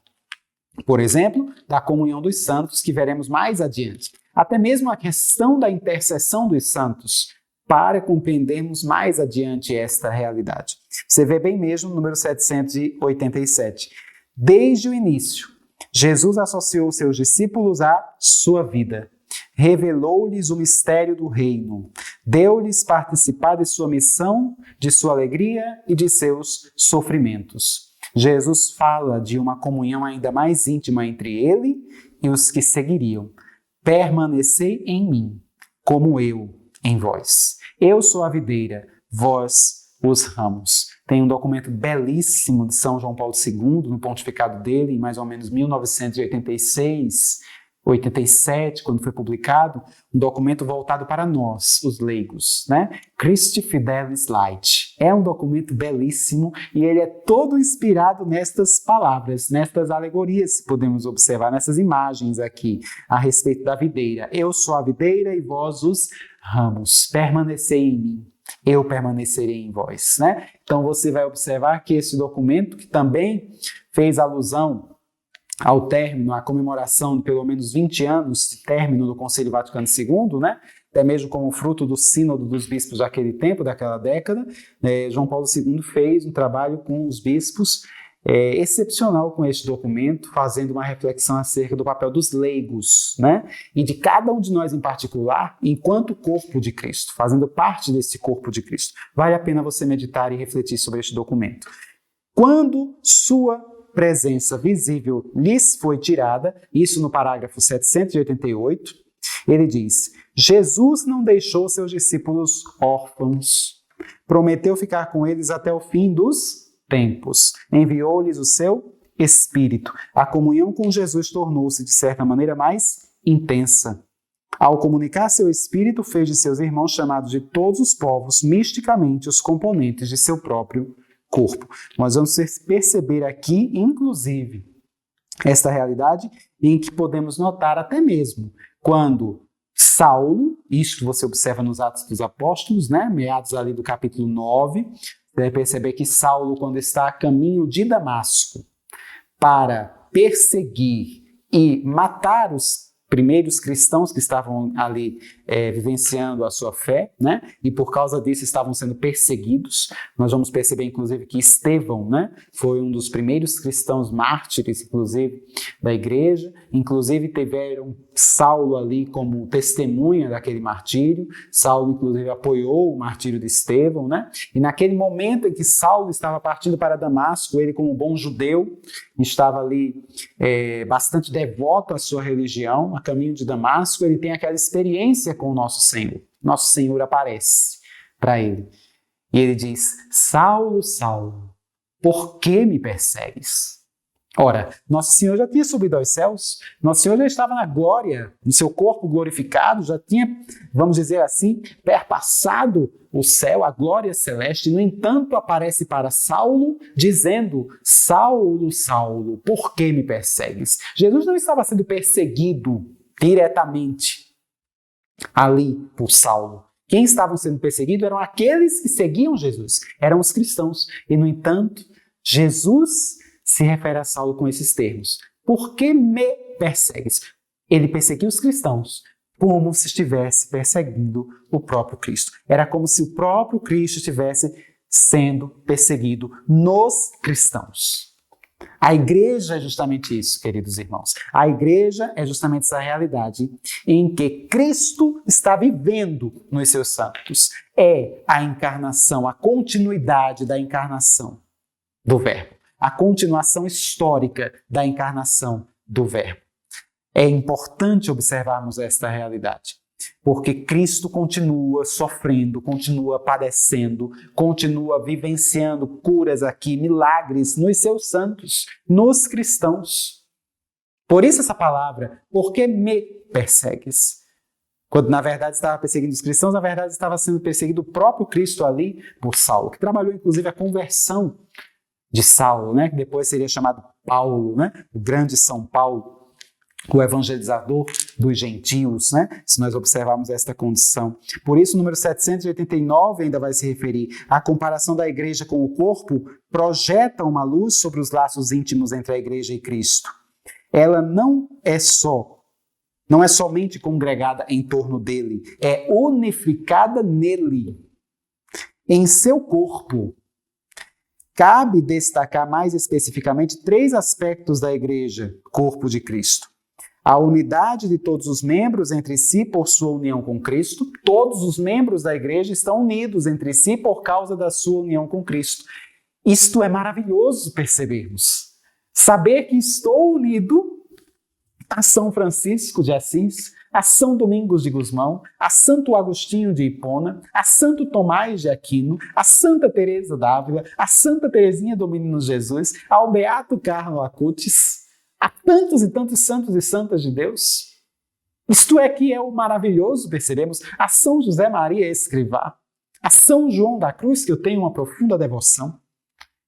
por exemplo, da comunhão dos santos, que veremos mais adiante. Até mesmo a questão da intercessão dos santos, para compreendermos mais adiante esta realidade. Você vê bem mesmo no número 787. Desde o início, Jesus associou seus discípulos à sua vida, revelou-lhes o mistério do reino, deu-lhes participar de sua missão, de sua alegria e de seus sofrimentos. Jesus fala de uma comunhão ainda mais íntima entre ele e os que seguiriam. permanecei em mim, como eu em vós. Eu sou a videira, vós os ramos. Tem um documento belíssimo de São João Paulo II, no pontificado dele, em mais ou menos 1986, 87, quando foi publicado, um documento voltado para nós, os leigos, né? Christi Fidelis Light. É um documento belíssimo e ele é todo inspirado nestas palavras, nestas alegorias que podemos observar, nessas imagens aqui, a respeito da videira. Eu sou a videira e vós os ramos. Permanecei em mim, eu permanecerei em vós, né? Então você vai observar que esse documento, que também fez alusão ao término, à comemoração de pelo menos 20 anos de término do Concílio Vaticano II, né? Até mesmo como fruto do sínodo dos bispos daquele tempo, daquela década, João Paulo II fez um trabalho com os bispos excepcional com este documento, fazendo uma reflexão acerca do papel dos leigos, né? E de cada um de nós em particular, enquanto corpo de Cristo, fazendo parte desse corpo de Cristo. Vale a pena você meditar e refletir sobre este documento. Quando sua presença visível lhes foi tirada, isso no parágrafo 788, ele diz: Jesus não deixou seus discípulos órfãos, prometeu ficar com eles até o fim dos tempos, enviou-lhes o seu Espírito. A comunhão com Jesus tornou-se, de certa maneira, mais intensa. Ao comunicar seu Espírito, fez de seus irmãos chamados de todos os povos, misticamente, os componentes de seu próprio corpo. Nós vamos perceber aqui, inclusive, esta realidade em que podemos notar até mesmo quando Saulo, isto você observa nos Atos dos Apóstolos, né, meados ali do capítulo 9, você vai perceber que Saulo, quando está a caminho de Damasco para perseguir e matar os primeiros cristãos que estavam ali vivenciando a sua fé, né? E por causa disso estavam sendo perseguidos. Nós vamos perceber, inclusive, que Estevão, né, foi um dos primeiros cristãos mártires, inclusive, da igreja. Inclusive, tiveram Saulo ali como testemunha daquele martírio. Saulo, inclusive, apoiou o martírio de Estevão, né? E naquele momento em que Saulo estava partindo para Damasco, ele, como bom judeu, estava ali bastante devoto à sua religião, a caminho de Damasco. Ele tem aquela experiência com o nosso Senhor. Nosso Senhor aparece para ele e ele diz: Saulo, Saulo, por que me persegues? Ora, Nosso Senhor já tinha subido aos céus, Nosso Senhor já estava na glória, no seu corpo glorificado, já tinha, vamos dizer assim, perpassado o céu, a glória celeste. No entanto, aparece para Saulo, dizendo: Saulo, Saulo, por que me persegues? Jesus não estava sendo perseguido diretamente ali por Saulo. Quem estavam sendo perseguidos eram aqueles que seguiam Jesus, eram os cristãos. E, no entanto, Jesus se refere a Saulo com esses termos: por que me persegues? Ele perseguiu os cristãos como se estivesse perseguindo o próprio Cristo. Era como se o próprio Cristo estivesse sendo perseguido nos cristãos. A igreja é justamente isso, queridos irmãos. A igreja é justamente essa realidade em que Cristo está vivendo nos seus santos. É a encarnação, a continuidade da encarnação do Verbo. A continuação histórica da encarnação do Verbo. É importante observarmos esta realidade, porque Cristo continua sofrendo, continua padecendo, continua vivenciando curas aqui, milagres nos seus santos, nos cristãos. Por isso essa palavra: por que me persegues? Quando na verdade estava perseguindo os cristãos, na verdade estava sendo perseguido o próprio Cristo ali por Saulo, que trabalhou inclusive a conversão de Saulo, né? Que depois seria chamado Paulo, né? O grande São Paulo, o evangelizador dos gentios, né? Se nós observarmos esta condição. Por isso, o número 789 ainda vai se referir à comparação da igreja com o corpo, projeta uma luz sobre os laços íntimos entre a igreja e Cristo. Ela não é somente congregada em torno dele, é unificada nele, em seu corpo. Cabe destacar mais especificamente 3 aspectos da igreja, corpo de Cristo. A unidade de todos os membros entre si por sua união com Cristo. Todos os membros da igreja estão unidos entre si por causa da sua união com Cristo. Isto é maravilhoso percebermos. Saber que estou unido a São Francisco de Assis, a São Domingos de Gusmão, a Santo Agostinho de Hipona, a Santo Tomás de Aquino, a Santa Teresa d'Ávila, a Santa Teresinha do Menino Jesus, ao Beato Carlo Acutis, a tantos e tantos santos e santas de Deus. Isto é que é o maravilhoso, percebemos, a São José Maria Escrivá, a São João da Cruz, que eu tenho uma profunda devoção.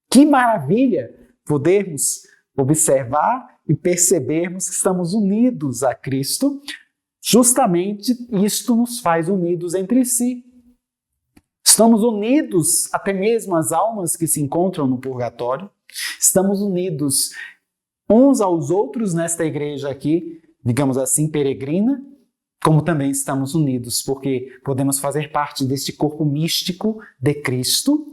Que maravilha podermos observar e percebermos que estamos unidos a Cristo. Justamente isto nos faz unidos entre si. Estamos unidos até mesmo as almas que se encontram no purgatório. Estamos unidos uns aos outros nesta igreja aqui, digamos assim, peregrina, como também estamos unidos, porque podemos fazer parte deste corpo místico de Cristo.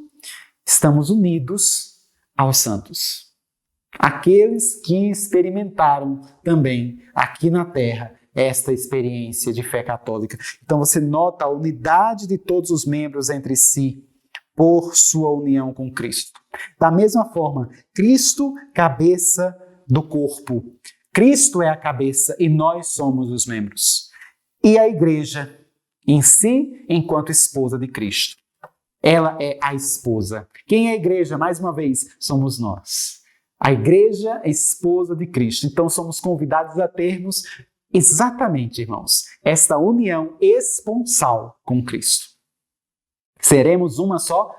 Estamos unidos aos santos. Aqueles que experimentaram também aqui na Terra esta experiência de fé católica. Então você nota a unidade de todos os membros entre si por sua união com Cristo. Da mesma forma, Cristo, cabeça do corpo. Cristo é a cabeça e nós somos os membros. E a igreja em si, enquanto esposa de Cristo. Ela é a esposa. Quem é a igreja? Mais uma vez, somos nós. A igreja é esposa de Cristo. Então somos convidados a termos exatamente, irmãos, esta união esponsal com Cristo. Seremos uma só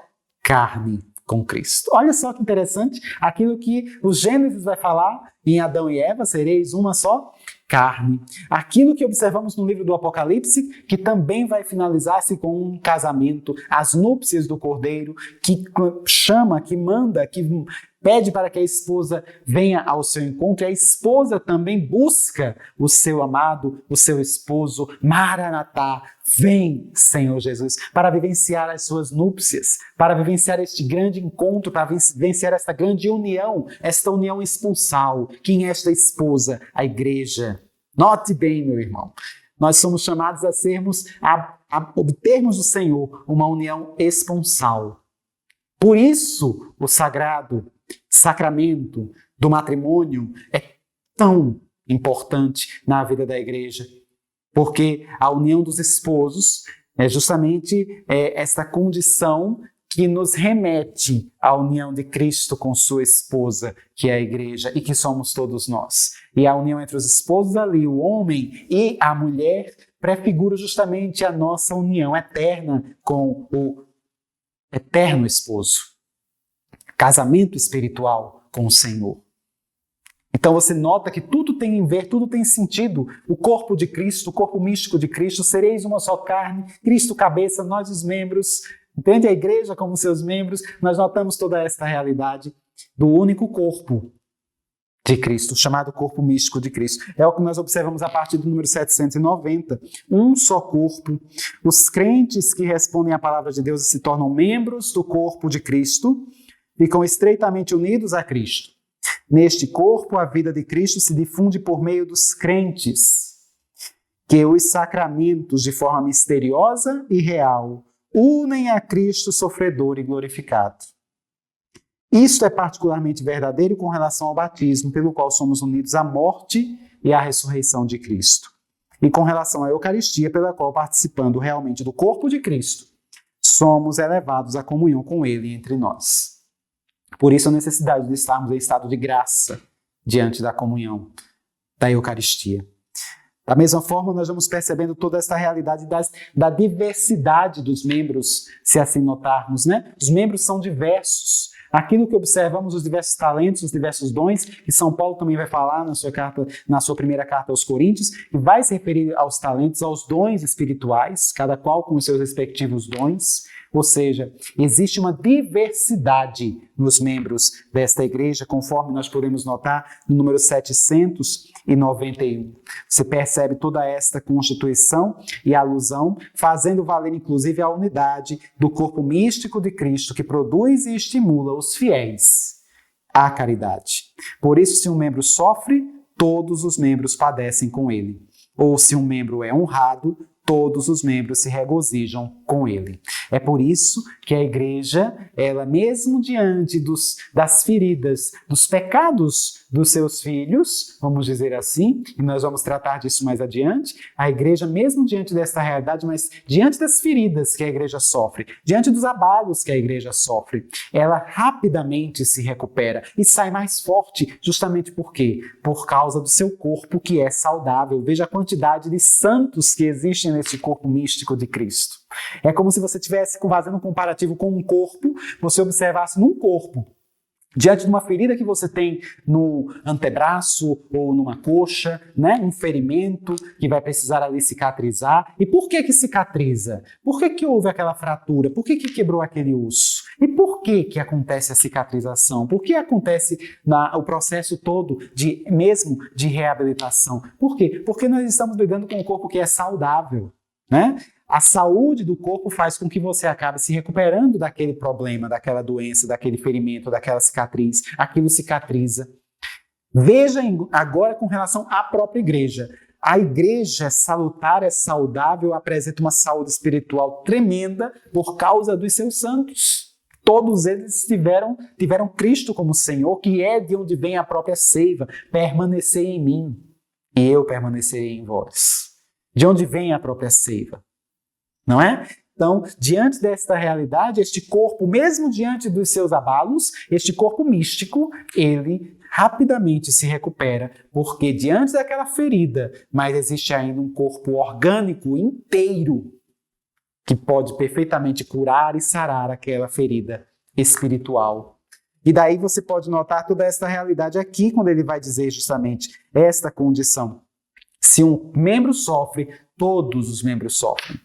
carne com Cristo. Olha só que interessante, aquilo que o Gênesis vai falar em Adão e Eva, sereis uma só carne. Aquilo que observamos no livro do Apocalipse, que também vai finalizar-se com um casamento, as núpcias do Cordeiro, que chama, que manda, que pede para que a esposa venha ao seu encontro, e a esposa também busca o seu amado, o seu esposo. Maranatá, vem, Senhor Jesus, para vivenciar as suas núpcias, para vivenciar este grande encontro, para vivenciar esta grande união, esta união esponsal. Quem é esta esposa? A igreja. Note bem, meu irmão, nós somos chamados a obtermos do Senhor uma união esponsal. Por isso, o sacramento do matrimônio é tão importante na vida da igreja, porque a união dos esposos é justamente essa condição que nos remete à união de Cristo com sua esposa, que é a igreja, e que somos todos nós. E a união entre os esposos ali, o homem e a mulher, prefigura justamente a nossa união eterna com o eterno esposo. Casamento espiritual com o Senhor. Então você nota que tudo tem em ver, tudo tem sentido. O corpo de Cristo, o corpo místico de Cristo, sereis uma só carne, Cristo cabeça, nós os membros. Entende? A igreja como seus membros, nós notamos toda esta realidade do único corpo de Cristo, chamado corpo místico de Cristo. É o que nós observamos a partir do número 790. Um só corpo. Os crentes que respondem à palavra de Deus e se tornam membros do corpo de Cristo, ficam estreitamente unidos a Cristo. Neste corpo, a vida de Cristo se difunde por meio dos crentes, que os sacramentos, de forma misteriosa e real, unem a Cristo sofredor e glorificado. Isto é particularmente verdadeiro com relação ao batismo, pelo qual somos unidos à morte e à ressurreição de Cristo. E com relação à Eucaristia, pela qual, participando realmente do corpo de Cristo, somos elevados à comunhão com Ele entre nós. Por isso a necessidade de estarmos em estado de graça diante da comunhão da Eucaristia. Da mesma forma, nós vamos percebendo toda essa realidade da diversidade dos membros, se assim notarmos, né? Os membros são diversos. Aquilo que observamos, os diversos talentos, os diversos dons, que São Paulo também vai falar na sua primeira carta aos Coríntios, e vai se referir aos talentos, aos dons espirituais, cada qual com os seus respectivos dons. Ou seja, existe uma diversidade nos membros desta igreja, conforme nós podemos notar no número 791. Você percebe toda esta constituição e alusão, fazendo valer inclusive a unidade do corpo místico de Cristo, que produz e estimula os fiéis à caridade. Por isso, se um membro sofre, todos os membros padecem com ele. Ou se um membro é honrado, todos os membros se regozijam com ele. É por isso que a igreja, ela mesmo diante das feridas, dos pecados dos seus filhos, vamos dizer assim, e nós vamos tratar disso mais adiante, a igreja mesmo diante desta realidade, mas diante das feridas que a igreja sofre, diante dos abalos que a igreja sofre, ela rapidamente se recupera e sai mais forte, justamente por quê? Por causa do seu corpo que é saudável. Veja a quantidade de santos que existem nesse corpo místico de Cristo. É como se você estivesse fazendo um comparativo com um corpo, você observasse num corpo, diante de uma ferida que você tem no antebraço ou numa coxa, né? Um ferimento que vai precisar ali cicatrizar. E por que cicatriza? Por que houve aquela fratura? Por que quebrou aquele osso? E por que acontece a cicatrização? Por que acontece o processo todo mesmo de reabilitação? Por quê? Porque nós estamos lidando com um corpo que é saudável, né? A saúde do corpo faz com que você acabe se recuperando daquele problema, daquela doença, daquele ferimento, daquela cicatriz. Aquilo cicatriza. Veja agora com relação à própria igreja. A igreja é salutar, é saudável, apresenta uma saúde espiritual tremenda por causa dos seus santos. Todos eles tiveram Cristo como Senhor, que é de onde vem a própria seiva. Permanecei em mim e eu permanecerei em vós. De onde vem a própria seiva? Não é? Então, diante desta realidade, este corpo, mesmo diante dos seus abalos, este corpo místico, ele rapidamente se recupera, porque diante daquela ferida, mas existe ainda um corpo orgânico inteiro que pode perfeitamente curar e sarar aquela ferida espiritual. E daí você pode notar toda essa realidade aqui, quando ele vai dizer justamente esta condição. Se um membro sofre, todos os membros sofrem.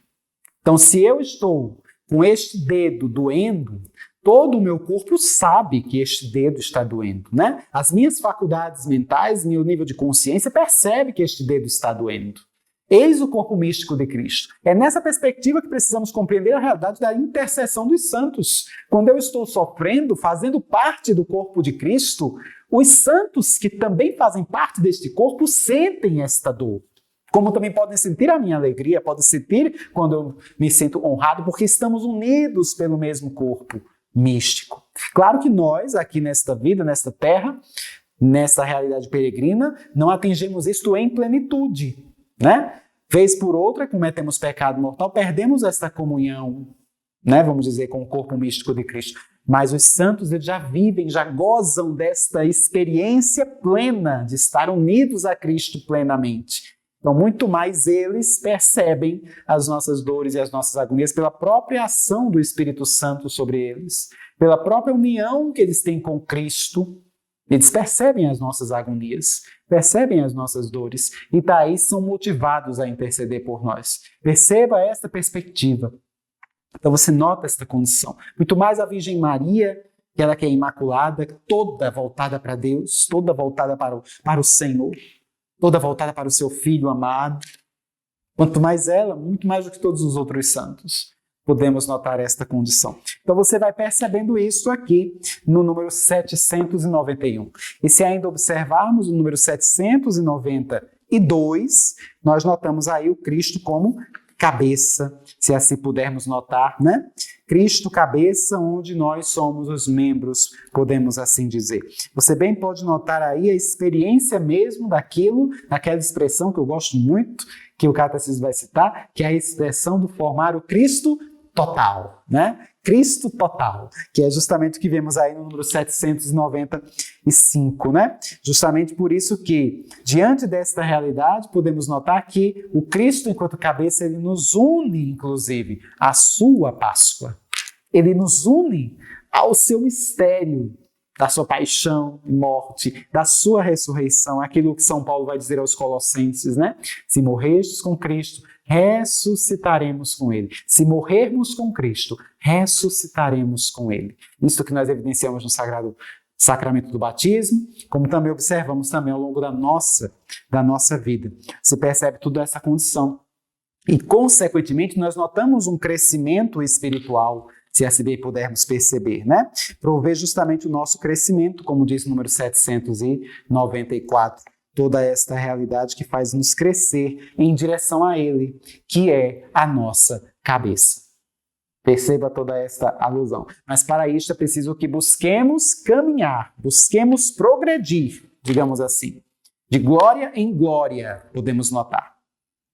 Então, se eu estou com este dedo doendo, todo o meu corpo sabe que este dedo está doendo, né? As minhas faculdades mentais, meu nível de consciência percebe que este dedo está doendo. Eis o corpo místico de Cristo. É nessa perspectiva que precisamos compreender a realidade da intercessão dos santos. Quando eu estou sofrendo, fazendo parte do corpo de Cristo, os santos que também fazem parte deste corpo sentem esta dor. Como também podem sentir a minha alegria, podem sentir quando eu me sinto honrado, porque estamos unidos pelo mesmo corpo místico. Claro que nós, aqui nesta vida, nesta terra, nessa realidade peregrina, não atingimos isto em plenitude, né? Vez por outra, cometemos pecado mortal, perdemos esta comunhão, né? Vamos dizer, com o corpo místico de Cristo. Mas os santos, eles já vivem, já gozam desta experiência plena de estar unidos a Cristo plenamente. Então, muito mais eles percebem as nossas dores e as nossas agonias pela própria ação do Espírito Santo sobre eles, pela própria união que eles têm com Cristo. Eles percebem as nossas agonias, percebem as nossas dores e daí são motivados a interceder por nós. Perceba esta perspectiva. Então, você nota esta condição. Muito mais a Virgem Maria, que ela que é imaculada, toda voltada para Deus, toda voltada para o Senhor. Toda voltada para o seu Filho amado. Quanto mais ela, muito mais do que todos os outros santos, podemos notar esta condição. Então você vai percebendo isso aqui no número 791. E se ainda observarmos o número 792, nós notamos aí o Cristo como cabeça, se assim pudermos notar, né? Cristo cabeça, onde nós somos os membros, podemos assim dizer. Você bem pode notar aí a experiência mesmo daquela expressão que eu gosto muito, que o Catecismo vai citar, que é a expressão do formar o Cristo total, né? Cristo total, que é justamente o que vemos aí no número 795, né? Justamente por isso que, diante desta realidade, podemos notar que o Cristo, enquanto cabeça, ele nos une, inclusive, à sua Páscoa. Ele nos une ao seu mistério da sua paixão e morte, da sua ressurreição, aquilo que São Paulo vai dizer aos Colossenses, né? Se morrestes com Cristo, ressuscitaremos com Ele. Se morrermos com Cristo, ressuscitaremos com Ele. Isso que nós evidenciamos no Sagrado Sacramento do Batismo, como também observamos também ao longo da nossa vida. Você percebe toda essa condição. E, consequentemente, nós notamos um crescimento espiritual, se assim bem pudermos perceber, né? Prover justamente o nosso crescimento, como diz o número 794. toda esta realidade que faz nos crescer em direção a Ele, que é a nossa cabeça. Perceba toda esta alusão. Mas para isto é preciso que busquemos caminhar, busquemos progredir, digamos assim. De glória em glória, podemos notar.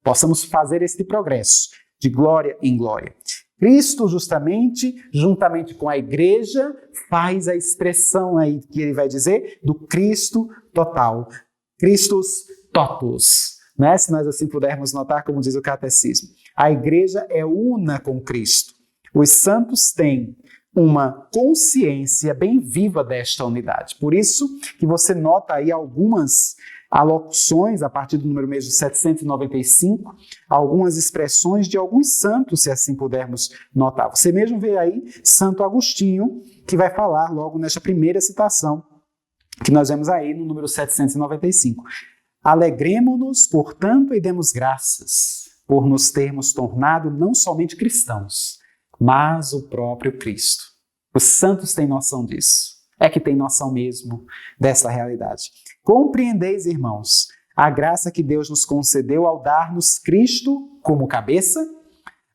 Possamos fazer este progresso, de glória em glória. Cristo, justamente, juntamente com a igreja, faz a expressão aí que ele vai dizer do Cristo total. Christus totus, né? Se nós assim pudermos notar, como diz o catecismo. A igreja é una com Cristo. Os santos têm uma consciência bem viva desta unidade. Por isso que você nota aí algumas alocuções, a partir do número mesmo 795, algumas expressões de alguns santos, se assim pudermos notar. Você mesmo vê aí Santo Agostinho, que vai falar logo nesta primeira citação, que nós vemos aí no número 795. Alegremo-nos, portanto, e demos graças por nos termos tornado não somente cristãos, mas o próprio Cristo. Os santos têm noção disso. É que têm noção mesmo dessa realidade. Compreendeis, irmãos, a graça que Deus nos concedeu ao dar-nos Cristo como cabeça?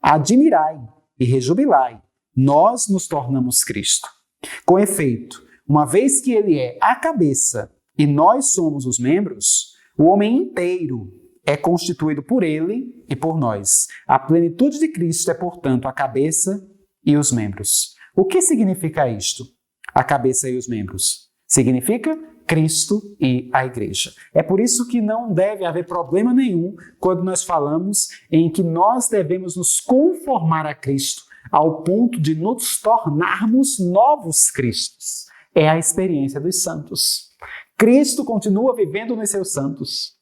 Admirai e rejubilai, nós nos tornamos Cristo. Com efeito, uma vez que Ele é a cabeça e nós somos os membros, o homem inteiro é constituído por Ele e por nós. A plenitude de Cristo é, portanto, a cabeça e os membros. O que significa isto? A cabeça e os membros. Significa Cristo e a igreja. É por isso que não deve haver problema nenhum quando nós falamos em que nós devemos nos conformar a Cristo ao ponto de nos tornarmos novos Cristos. É a experiência dos santos. Cristo continua vivendo nos seus santos.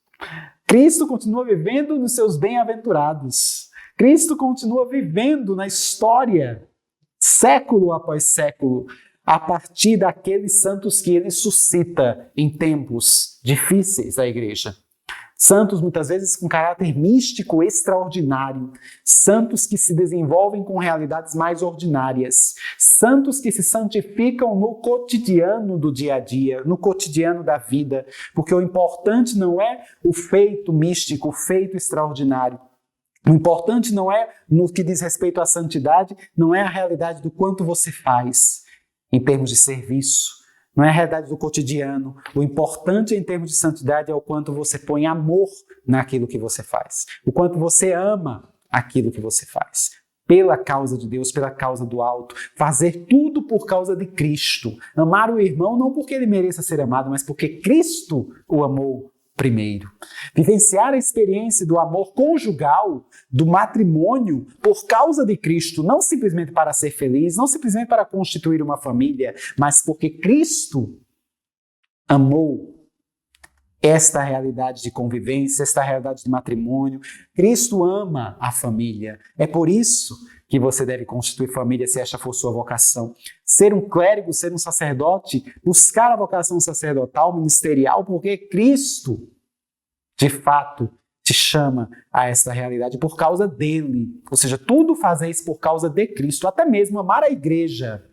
Cristo continua vivendo nos seus bem-aventurados. Cristo continua vivendo na história, século após século, a partir daqueles santos que ele suscita em tempos difíceis da igreja. Santos, muitas vezes, com caráter místico extraordinário. Santos que se desenvolvem com realidades mais ordinárias. Santos que se santificam no cotidiano do dia a dia, no cotidiano da vida. Porque o importante não é o feito místico, o feito extraordinário. O importante não é, no que diz respeito à santidade, não é a realidade do quanto você faz em termos de serviço. Não é a realidade do cotidiano. O importante em termos de santidade é o quanto você põe amor naquilo que você faz. O quanto você ama aquilo que você faz. Pela causa de Deus, pela causa do alto. Fazer tudo por causa de Cristo. Amar o irmão não porque ele mereça ser amado, mas porque Cristo o amou primeiro. Vivenciar a experiência do amor conjugal, do matrimônio, por causa de Cristo, não simplesmente para ser feliz, não simplesmente para constituir uma família, mas porque Cristo amou esta realidade de convivência, esta realidade de matrimônio. Cristo ama a família. É por isso que você deve constituir família, se esta for sua vocação. Ser um clérigo, ser um sacerdote, buscar a vocação sacerdotal, ministerial, porque Cristo, de fato, te chama a esta realidade por causa dele. Ou seja, tudo fazeis por causa de Cristo, até mesmo amar a igreja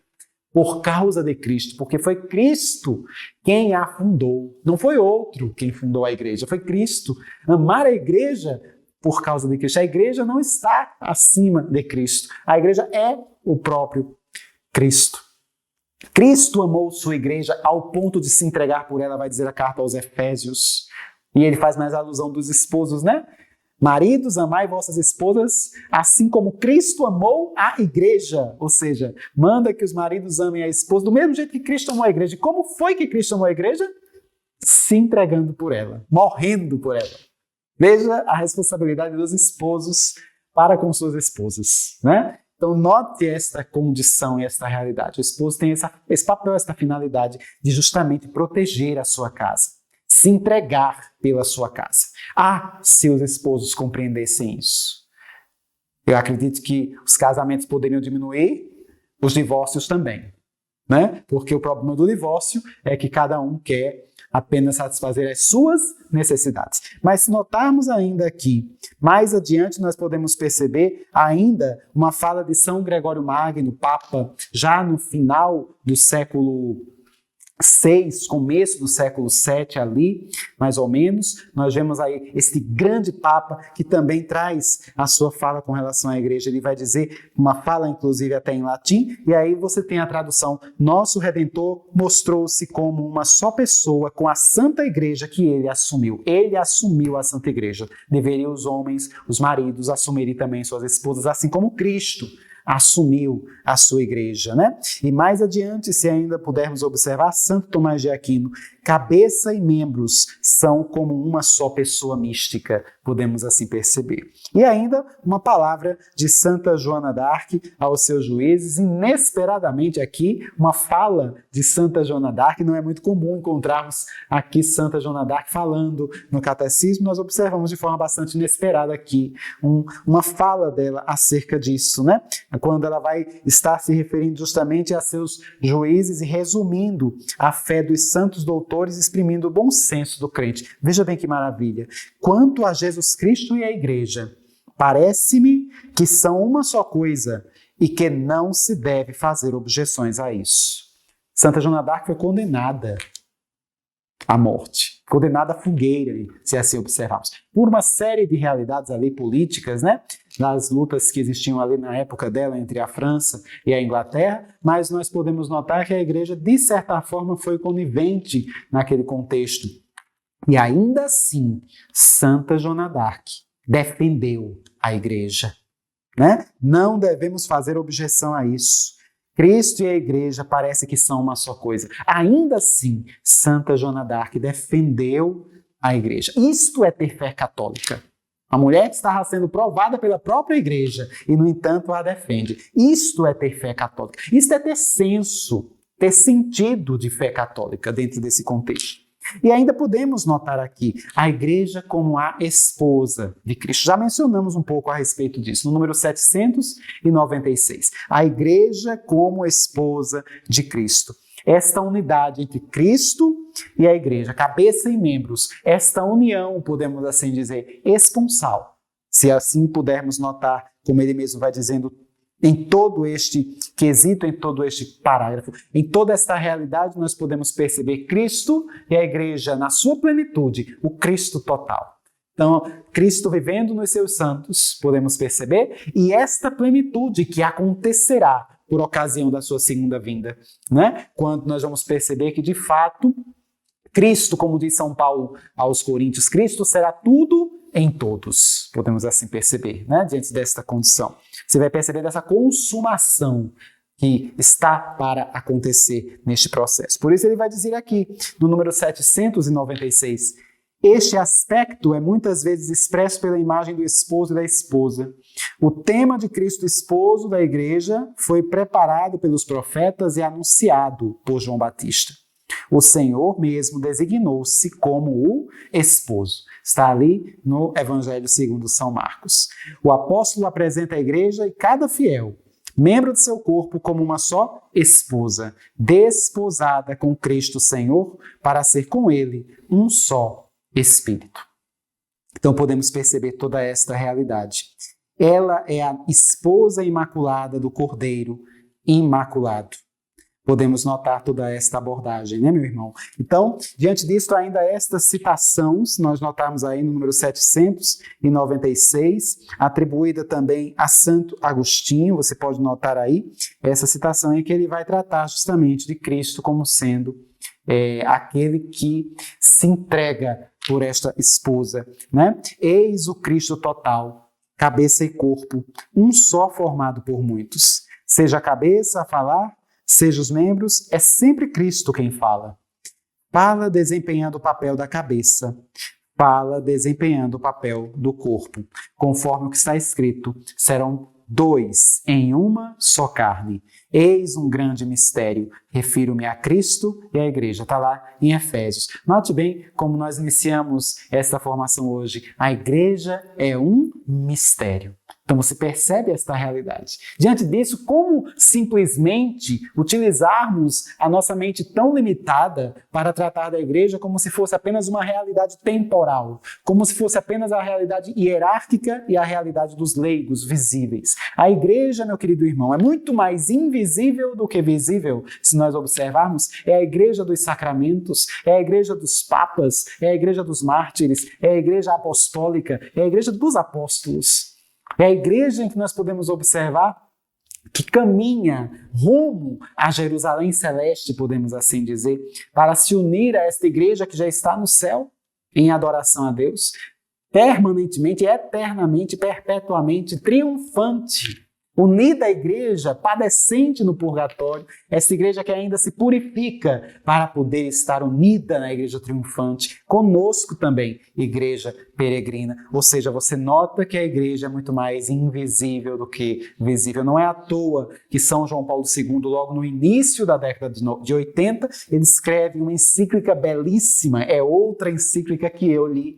por causa de Cristo, porque foi Cristo quem a fundou. Não foi outro quem fundou a igreja, foi Cristo. Amar a igreja por causa de Cristo. A igreja não está acima de Cristo. A igreja é o próprio Cristo. Cristo amou sua igreja ao ponto de se entregar por ela, vai dizer a carta aos Efésios. E ele faz mais alusão dos esposos, né? Maridos, amai vossas esposas, assim como Cristo amou a igreja. Ou seja, manda que os maridos amem a esposa do mesmo jeito que Cristo amou a igreja. E como foi que Cristo amou a igreja? Se entregando por ela, morrendo por ela. Veja a responsabilidade dos esposos para com suas esposas, né? Então, note esta condição e esta realidade. O esposo tem esse papel, esta finalidade de justamente proteger a sua casa, se entregar pela sua casa. Ah, se os esposos compreendessem isso. Eu acredito que os casamentos poderiam diminuir, os divórcios também, né? Porque o problema do divórcio é que cada um quer apenas satisfazer as suas necessidades. Mas se notarmos ainda aqui, mais adiante nós podemos perceber ainda uma fala de São Gregório Magno, Papa, já no final do século VI, começo do século VII ali, mais ou menos, nós vemos aí esse grande Papa que também traz a sua fala com relação à igreja. Ele vai dizer, uma fala inclusive até em latim, e aí você tem a tradução: nosso Redentor mostrou-se como uma só pessoa com a Santa Igreja que ele assumiu. Ele assumiu a Santa Igreja. Deveriam os homens, os maridos, assumirem também suas esposas, assim como Cristo assumiu a sua igreja, né? E mais adiante, se ainda pudermos observar, Santo Tomás de Aquino: cabeça e membros são como uma só pessoa mística, podemos assim perceber. E ainda uma palavra de Santa Joana d'Arc aos seus juízes, inesperadamente aqui, uma fala de Santa Joana d'Arc. Não é muito comum encontrarmos aqui Santa Joana d'Arc falando no catecismo, nós observamos de forma bastante inesperada aqui uma fala dela acerca disso, né? Quando ela vai estar se referindo justamente a seus juízes e resumindo a fé dos santos doutores, exprimindo o bom senso do crente. Veja bem que maravilha. Quanto a Jesus Cristo e a Igreja, parece-me que são uma só coisa e que não se deve fazer objeções a isso. Santa Joana d'Arc foi condenada à morte, condenada à fogueira, se assim observarmos, por uma série de realidades ali políticas, né? Nas lutas que existiam ali na época dela entre a França e a Inglaterra, mas nós podemos notar que a igreja, de certa forma, foi conivente naquele contexto. E ainda assim, Santa Joana d'Arc defendeu a igreja, né? Não devemos fazer objeção a isso. Cristo e a igreja parece que são uma só coisa. Ainda assim, Santa Joana d'Arc defendeu a igreja. Isto é ter fé católica. A mulher que estava sendo provada pela própria igreja e, no entanto, a defende. Isto é ter fé católica. Isto é ter senso, ter sentido de fé católica dentro desse contexto. E ainda podemos notar aqui a igreja como a esposa de Cristo. Já mencionamos um pouco a respeito disso, no número 796. A igreja como esposa de Cristo. Esta unidade entre Cristo e a igreja, cabeça e membros, esta união, podemos assim dizer, esponsal. Se assim pudermos notar, como ele mesmo vai dizendo, em todo este quesito, em todo este parágrafo, em toda esta realidade, nós podemos perceber Cristo e a igreja na sua plenitude, o Cristo total. Então, Cristo vivendo nos seus santos, podemos perceber, e esta plenitude que acontecerá por ocasião da sua segunda vinda, né? Quando nós vamos perceber que, de fato, Cristo, como diz São Paulo aos Coríntios, Cristo será tudo em todos, podemos assim perceber, né? Diante desta condição. Você vai perceber dessa consumação que está para acontecer neste processo. Por isso ele vai dizer aqui, no número 796, este aspecto é muitas vezes expresso pela imagem do esposo e da esposa. O tema de Cristo esposo da igreja foi preparado pelos profetas e anunciado por João Batista. O Senhor mesmo designou-se como o esposo. Está ali no Evangelho segundo São Marcos. O apóstolo apresenta a igreja e cada fiel, membro de seu corpo, como uma só esposa, desposada com Cristo Senhor, para ser com ele um só Espírito. Então podemos perceber toda esta realidade. Ela é a esposa imaculada do Cordeiro imaculado. Podemos notar toda esta abordagem, né, meu irmão? Então, diante disso, ainda esta citação, se nós notarmos aí no número 796, atribuída também a Santo Agostinho, você pode notar aí essa citação em que ele vai tratar justamente de Cristo como sendo aquele que se entrega por esta esposa, né? Eis o Cristo total, cabeça e corpo, um só formado por muitos. Seja a cabeça a falar, seja os membros, é sempre Cristo quem fala. Fala desempenhando o papel da cabeça, fala desempenhando o papel do corpo. Conforme o que está escrito, serão dois em uma só carne. Eis um grande mistério. Refiro-me a Cristo e à igreja. Está lá em Efésios. Note bem como nós iniciamos esta formação hoje. A igreja é um mistério. Então você percebe esta realidade. Diante disso, como simplesmente utilizarmos a nossa mente tão limitada para tratar da igreja como se fosse apenas uma realidade temporal, como se fosse apenas a realidade hierárquica e a realidade dos leigos visíveis. A igreja, meu querido irmão, é muito mais invisível do que visível, se nós observarmos. É a igreja dos sacramentos, é a igreja dos papas, é a igreja dos mártires, é a igreja apostólica, é a igreja dos apóstolos. É a igreja em que nós podemos observar que caminha rumo a Jerusalém Celeste, podemos assim dizer, para se unir a esta igreja que já está no céu, em adoração a Deus, permanentemente, eternamente, perpetuamente, triunfante. Unida à igreja, padecente no purgatório, essa igreja que ainda se purifica para poder estar unida na igreja triunfante, conosco também, igreja peregrina. Ou seja, você nota que a igreja é muito mais invisível do que visível. Não é à toa que São João Paulo II, logo no início da década de 80, ele escreve uma encíclica belíssima, é outra encíclica que eu li.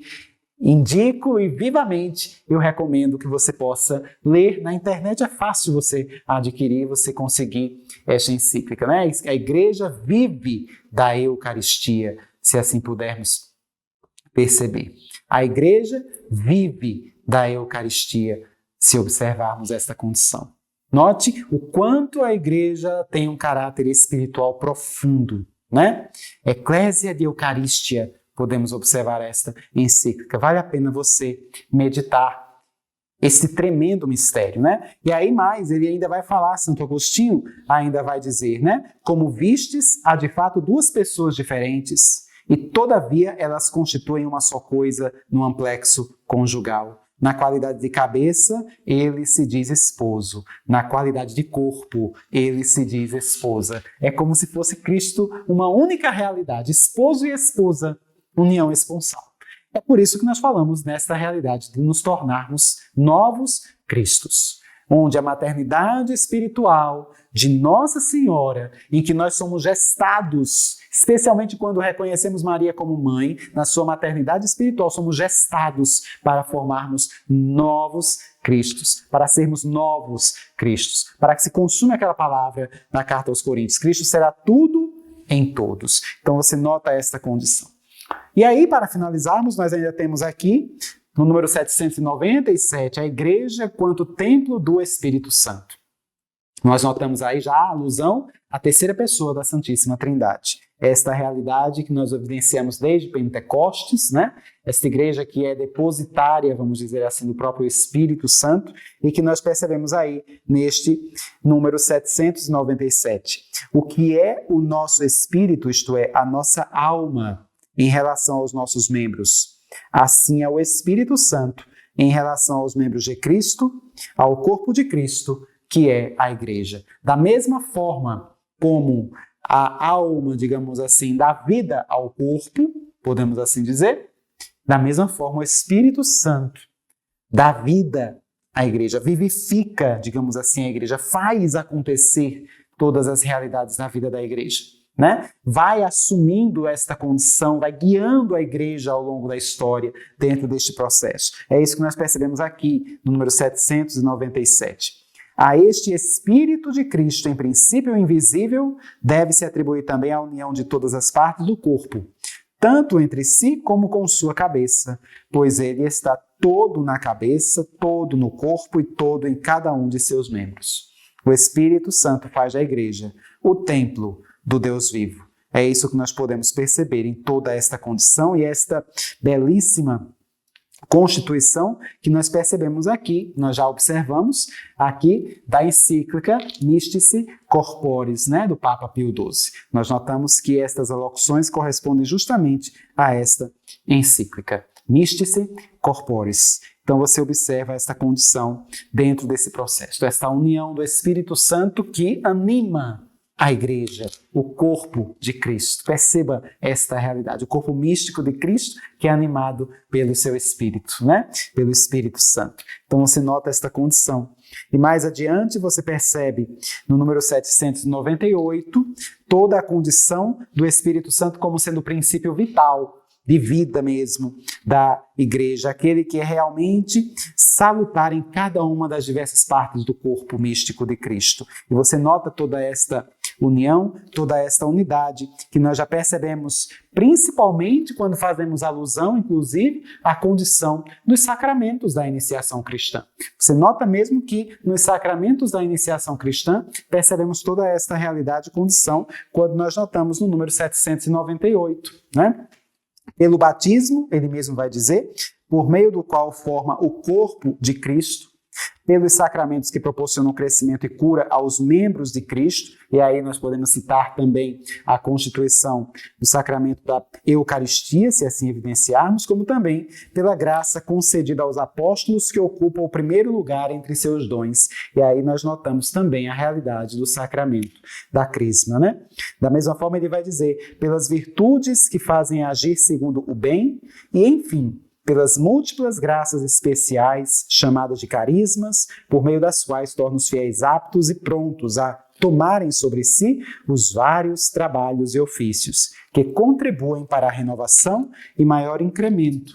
Indico e vivamente eu recomendo que você possa ler. Na internet é fácil você adquirir, você conseguir esta encíclica, né? A igreja vive da Eucaristia, se assim pudermos perceber. A igreja vive da Eucaristia, se observarmos esta condição. Note o quanto a igreja tem um caráter espiritual profundo, né? Ecclesia de Eucaristia, podemos observar esta encíclica. Vale a pena você meditar esse tremendo mistério, né? E aí mais, ele ainda vai falar, Santo Agostinho ainda vai dizer, né? Como vistes, há de fato duas pessoas diferentes e todavia elas constituem uma só coisa no amplexo conjugal. Na qualidade de cabeça, ele se diz esposo. Na qualidade de corpo, ele se diz esposa. É como se fosse Cristo uma única realidade, esposo e esposa, união esponsal. É por isso que nós falamos nesta realidade de nos tornarmos novos Cristos, onde a maternidade espiritual de Nossa Senhora, em que nós somos gestados, especialmente quando reconhecemos Maria como mãe, na sua maternidade espiritual, somos gestados para formarmos novos Cristos, para sermos novos Cristos, para que se consuma aquela palavra na carta aos Coríntios. Cristo será tudo em todos. Então você nota esta condição. E aí, para finalizarmos, nós ainda temos aqui, no número 797, a igreja quanto templo do Espírito Santo. Nós notamos aí já a alusão à terceira pessoa da Santíssima Trindade. Esta realidade que nós evidenciamos desde Pentecostes, né? Esta igreja que é depositária, vamos dizer assim, do próprio Espírito Santo, e que nós percebemos aí neste número 797. O que é o nosso espírito, isto é, a nossa alma, em relação aos nossos membros. Assim é o Espírito Santo em relação aos membros de Cristo, ao corpo de Cristo, que é a igreja. Da mesma forma como a alma, digamos assim, dá vida ao corpo, podemos assim dizer, da mesma forma o Espírito Santo dá vida à igreja, vivifica, digamos assim, a igreja, faz acontecer todas as realidades da vida da igreja. Né? Vai assumindo esta condição, vai guiando a igreja ao longo da história dentro deste processo. É isso que nós percebemos aqui no número 797. A este Espírito de Cristo, em princípio invisível, deve-se atribuir também a união de todas as partes do corpo, tanto entre si como com sua cabeça, pois ele está todo na cabeça, todo no corpo e todo em cada um de seus membros. O Espírito Santo faz da igreja o templo do Deus vivo. É isso que nós podemos perceber em toda esta condição e esta belíssima constituição que nós percebemos aqui, nós já observamos aqui da encíclica Mystici Corporis, né, do Papa Pio XII. Nós notamos que estas alocuções correspondem justamente a esta encíclica, Mystici Corporis. Então você observa esta condição dentro desse processo, esta união do Espírito Santo que anima a igreja, o corpo de Cristo. Perceba esta realidade, o corpo místico de Cristo que é animado pelo seu Espírito, né? Pelo Espírito Santo. Então você nota esta condição. E mais adiante você percebe no número 798 toda a condição do Espírito Santo como sendo o princípio vital de vida mesmo da igreja, aquele que é realmente salutar em cada uma das diversas partes do corpo místico de Cristo. E você nota toda esta união, toda esta unidade que nós já percebemos, principalmente quando fazemos alusão, inclusive, à condição dos sacramentos da iniciação cristã. Você nota mesmo que nos sacramentos da iniciação cristã percebemos toda esta realidade e condição quando nós notamos no número 798, né? Pelo batismo, ele mesmo vai dizer, por meio do qual forma o corpo de Cristo, pelos sacramentos que proporcionam crescimento e cura aos membros de Cristo, e aí nós podemos citar também a constituição do sacramento da Eucaristia, se assim evidenciarmos, como também pela graça concedida aos apóstolos que ocupam o primeiro lugar entre seus dons. E aí nós notamos também a realidade do sacramento da crisma, né? Da mesma forma ele vai dizer, pelas virtudes que fazem agir segundo o bem, e enfim, pelas múltiplas graças especiais, chamadas de carismas, por meio das quais torna os fiéis aptos e prontos a tomarem sobre si os vários trabalhos e ofícios que contribuem para a renovação e maior incremento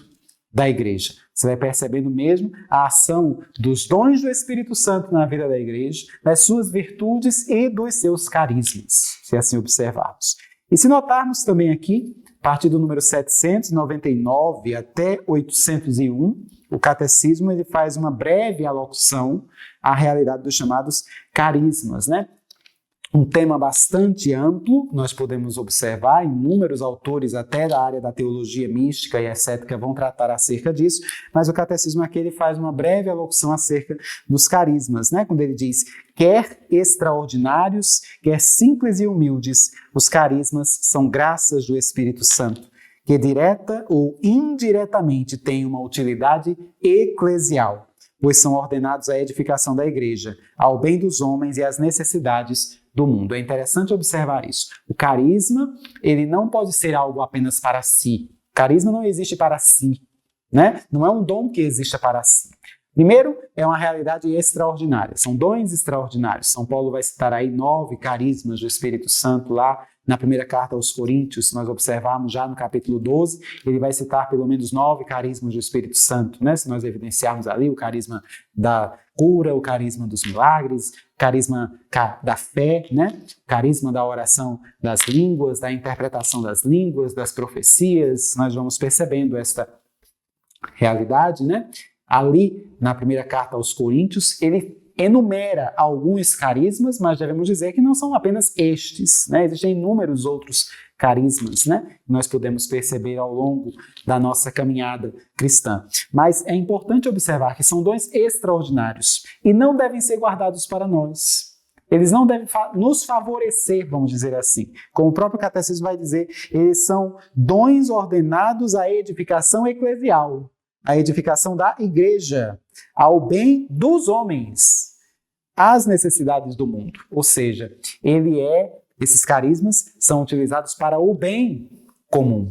da igreja. Você vai percebendo mesmo a ação dos dons do Espírito Santo na vida da igreja, das suas virtudes e dos seus carismas, se assim observarmos. E se notarmos também aqui, a partir do número 799 até 801, o catecismo ele faz uma breve alocução à realidade dos chamados carismas, né? Um tema bastante amplo, nós podemos observar, inúmeros autores até da área da teologia mística e ascética vão tratar acerca disso, mas o catecismo aqui ele faz uma breve alocução acerca dos carismas, né? Quando ele diz, quer extraordinários, quer simples e humildes, os carismas são graças do Espírito Santo, que direta ou indiretamente têm uma utilidade eclesial, pois são ordenados à edificação da igreja, ao bem dos homens e às necessidades do mundo. É interessante observar isso. O carisma, ele não pode ser algo apenas para si. O carisma não existe para si, né? Não é um dom que exista para si. Primeiro, é uma realidade extraordinária. São dons extraordinários. São Paulo vai citar aí 9 carismas do Espírito Santo lá na primeira carta aos Coríntios, se nós observarmos já no capítulo 12, ele vai citar pelo menos 9 carismas do Espírito Santo, né? Se nós evidenciarmos ali o carisma da cura, o carisma dos milagres, o carisma da fé, né? O carisma da oração das línguas, da interpretação das línguas, das profecias, nós vamos percebendo esta realidade, né? Ali, na primeira carta aos Coríntios, ele enumera alguns carismas, mas devemos dizer que não são apenas estes, né? Existem inúmeros outros carismas, né? Nós podemos perceber ao longo da nossa caminhada cristã. Mas é importante observar que são dons extraordinários e não devem ser guardados para nós. Eles não devem nos favorecer, vamos dizer assim. Como o próprio catecismo vai dizer, eles são dons ordenados à edificação eclesial, à edificação da igreja, ao bem dos homens, às necessidades do mundo. Ou seja, esses carismas são utilizados para o bem comum,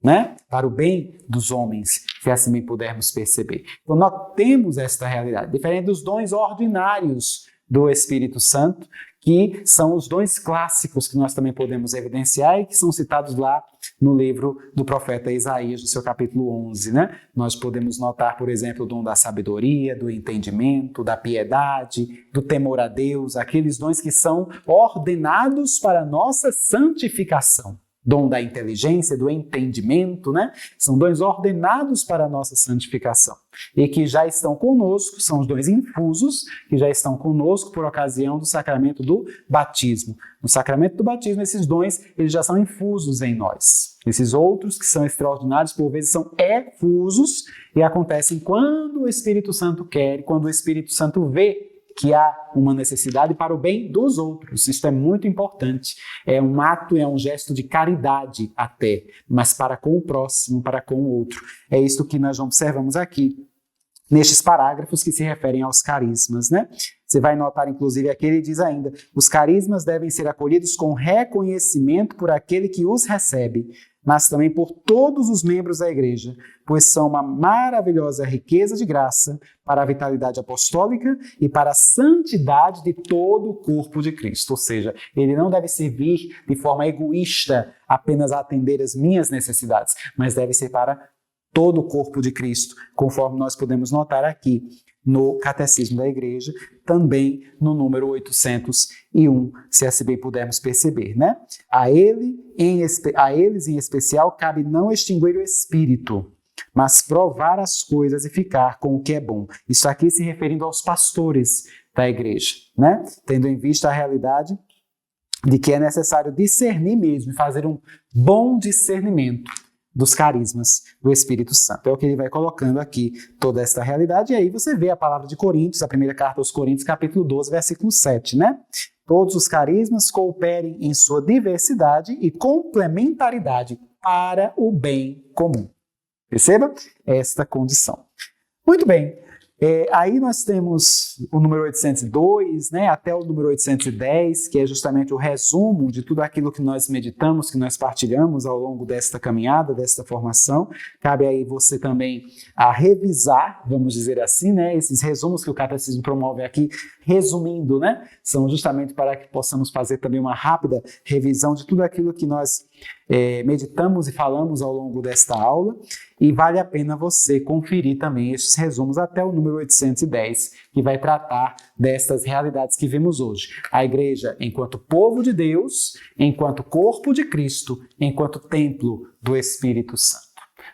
né? Para o bem dos homens, se assim bem pudermos perceber. Então, nós temos esta realidade, diferente dos dons ordinários do Espírito Santo, que são os dons clássicos que nós também podemos evidenciar e que são citados lá no livro do profeta Isaías, no seu capítulo 11, né? Nós podemos notar, por exemplo, o dom da sabedoria, do entendimento, da piedade, do temor a Deus, aqueles dons que são ordenados para a nossa santificação. Dom da inteligência, do entendimento, né? São dons ordenados para a nossa santificação e que já estão conosco, são os dons infusos que já estão conosco por ocasião do sacramento do batismo. No sacramento do batismo, esses dons eles já são infusos em nós. Esses outros que são extraordinários, por vezes, são efusos e acontecem quando o Espírito Santo quer, quando o Espírito Santo vê que há uma necessidade para o bem dos outros. Isso é muito importante. É um ato, é um gesto de caridade até, mas para com o próximo, para com o outro. É isso que nós observamos aqui, nestes parágrafos que se referem aos carismas, né? Você vai notar, inclusive, aqui ele diz ainda, os carismas devem ser acolhidos com reconhecimento por aquele que os recebe, mas também por todos os membros da igreja, pois são uma maravilhosa riqueza de graça para a vitalidade apostólica e para a santidade de todo o corpo de Cristo. Ou seja, ele não deve servir de forma egoísta apenas a atender as minhas necessidades, mas deve ser para todo o corpo de Cristo, conforme nós podemos notar aqui no Catecismo da Igreja, também no número 801, se assim bem pudermos perceber, né? A eles em especial cabe não extinguir o espírito, mas provar as coisas e ficar com o que é bom. Isso aqui se referindo aos pastores da igreja, né? Tendo em vista a realidade de que é necessário discernir mesmo, fazer um bom discernimento dos carismas do Espírito Santo. É o que ele vai colocando aqui, toda esta realidade, e aí você vê a palavra de Coríntios, a primeira carta aos Coríntios, capítulo 12, versículo 7, né? Todos os carismas cooperem em sua diversidade e complementaridade para o bem comum. Perceba esta condição. Muito bem. Aí nós temos o número 802, né, até o número 810, que é justamente o resumo de tudo aquilo que nós meditamos, que nós partilhamos ao longo desta caminhada, desta formação. Cabe aí você também a revisar, vamos dizer assim, né, esses resumos que o Catecismo promove aqui, resumindo, né, são justamente para que possamos fazer também uma rápida revisão de tudo aquilo que nós meditamos e falamos ao longo desta aula. E vale a pena você conferir também esses resumos até o número 810, que vai tratar destas realidades que vimos hoje. A igreja enquanto povo de Deus, enquanto corpo de Cristo, enquanto templo do Espírito Santo.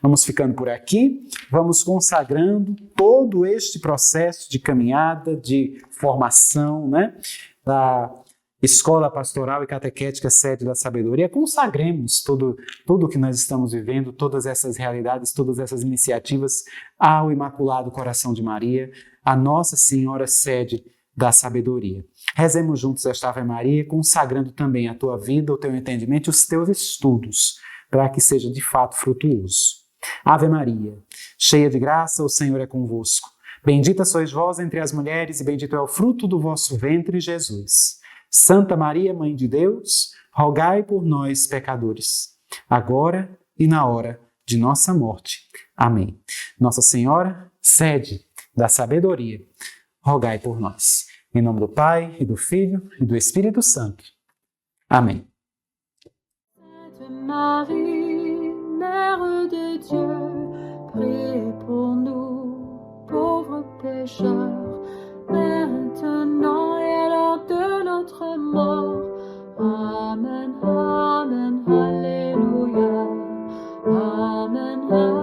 Vamos ficando por aqui, vamos consagrando todo este processo de caminhada, de formação, né, da Escola Pastoral e Catequética Sede da Sabedoria. Consagremos tudo o que nós estamos vivendo, todas essas realidades, todas essas iniciativas ao Imaculado Coração de Maria, a Nossa Senhora Sede da Sabedoria. Rezemos juntos esta Ave Maria, consagrando também a tua vida, o teu entendimento e os teus estudos, para que seja de fato frutuoso. Ave Maria, cheia de graça, o Senhor é convosco. Bendita sois vós entre as mulheres e bendito é o fruto do vosso ventre, Jesus. Santa Maria, Mãe de Deus, rogai por nós, pecadores, agora e na hora de nossa morte. Amém. Nossa Senhora, sede da sabedoria, rogai por nós. Em nome do Pai, e do Filho, e do Espírito Santo. Amém. Marie, Mère de Dieu, priez pour nous, pauvres pécheurs, maintenant et à l'heure de notre mort. Amen, Amen, Alléluia. Amen, Amen.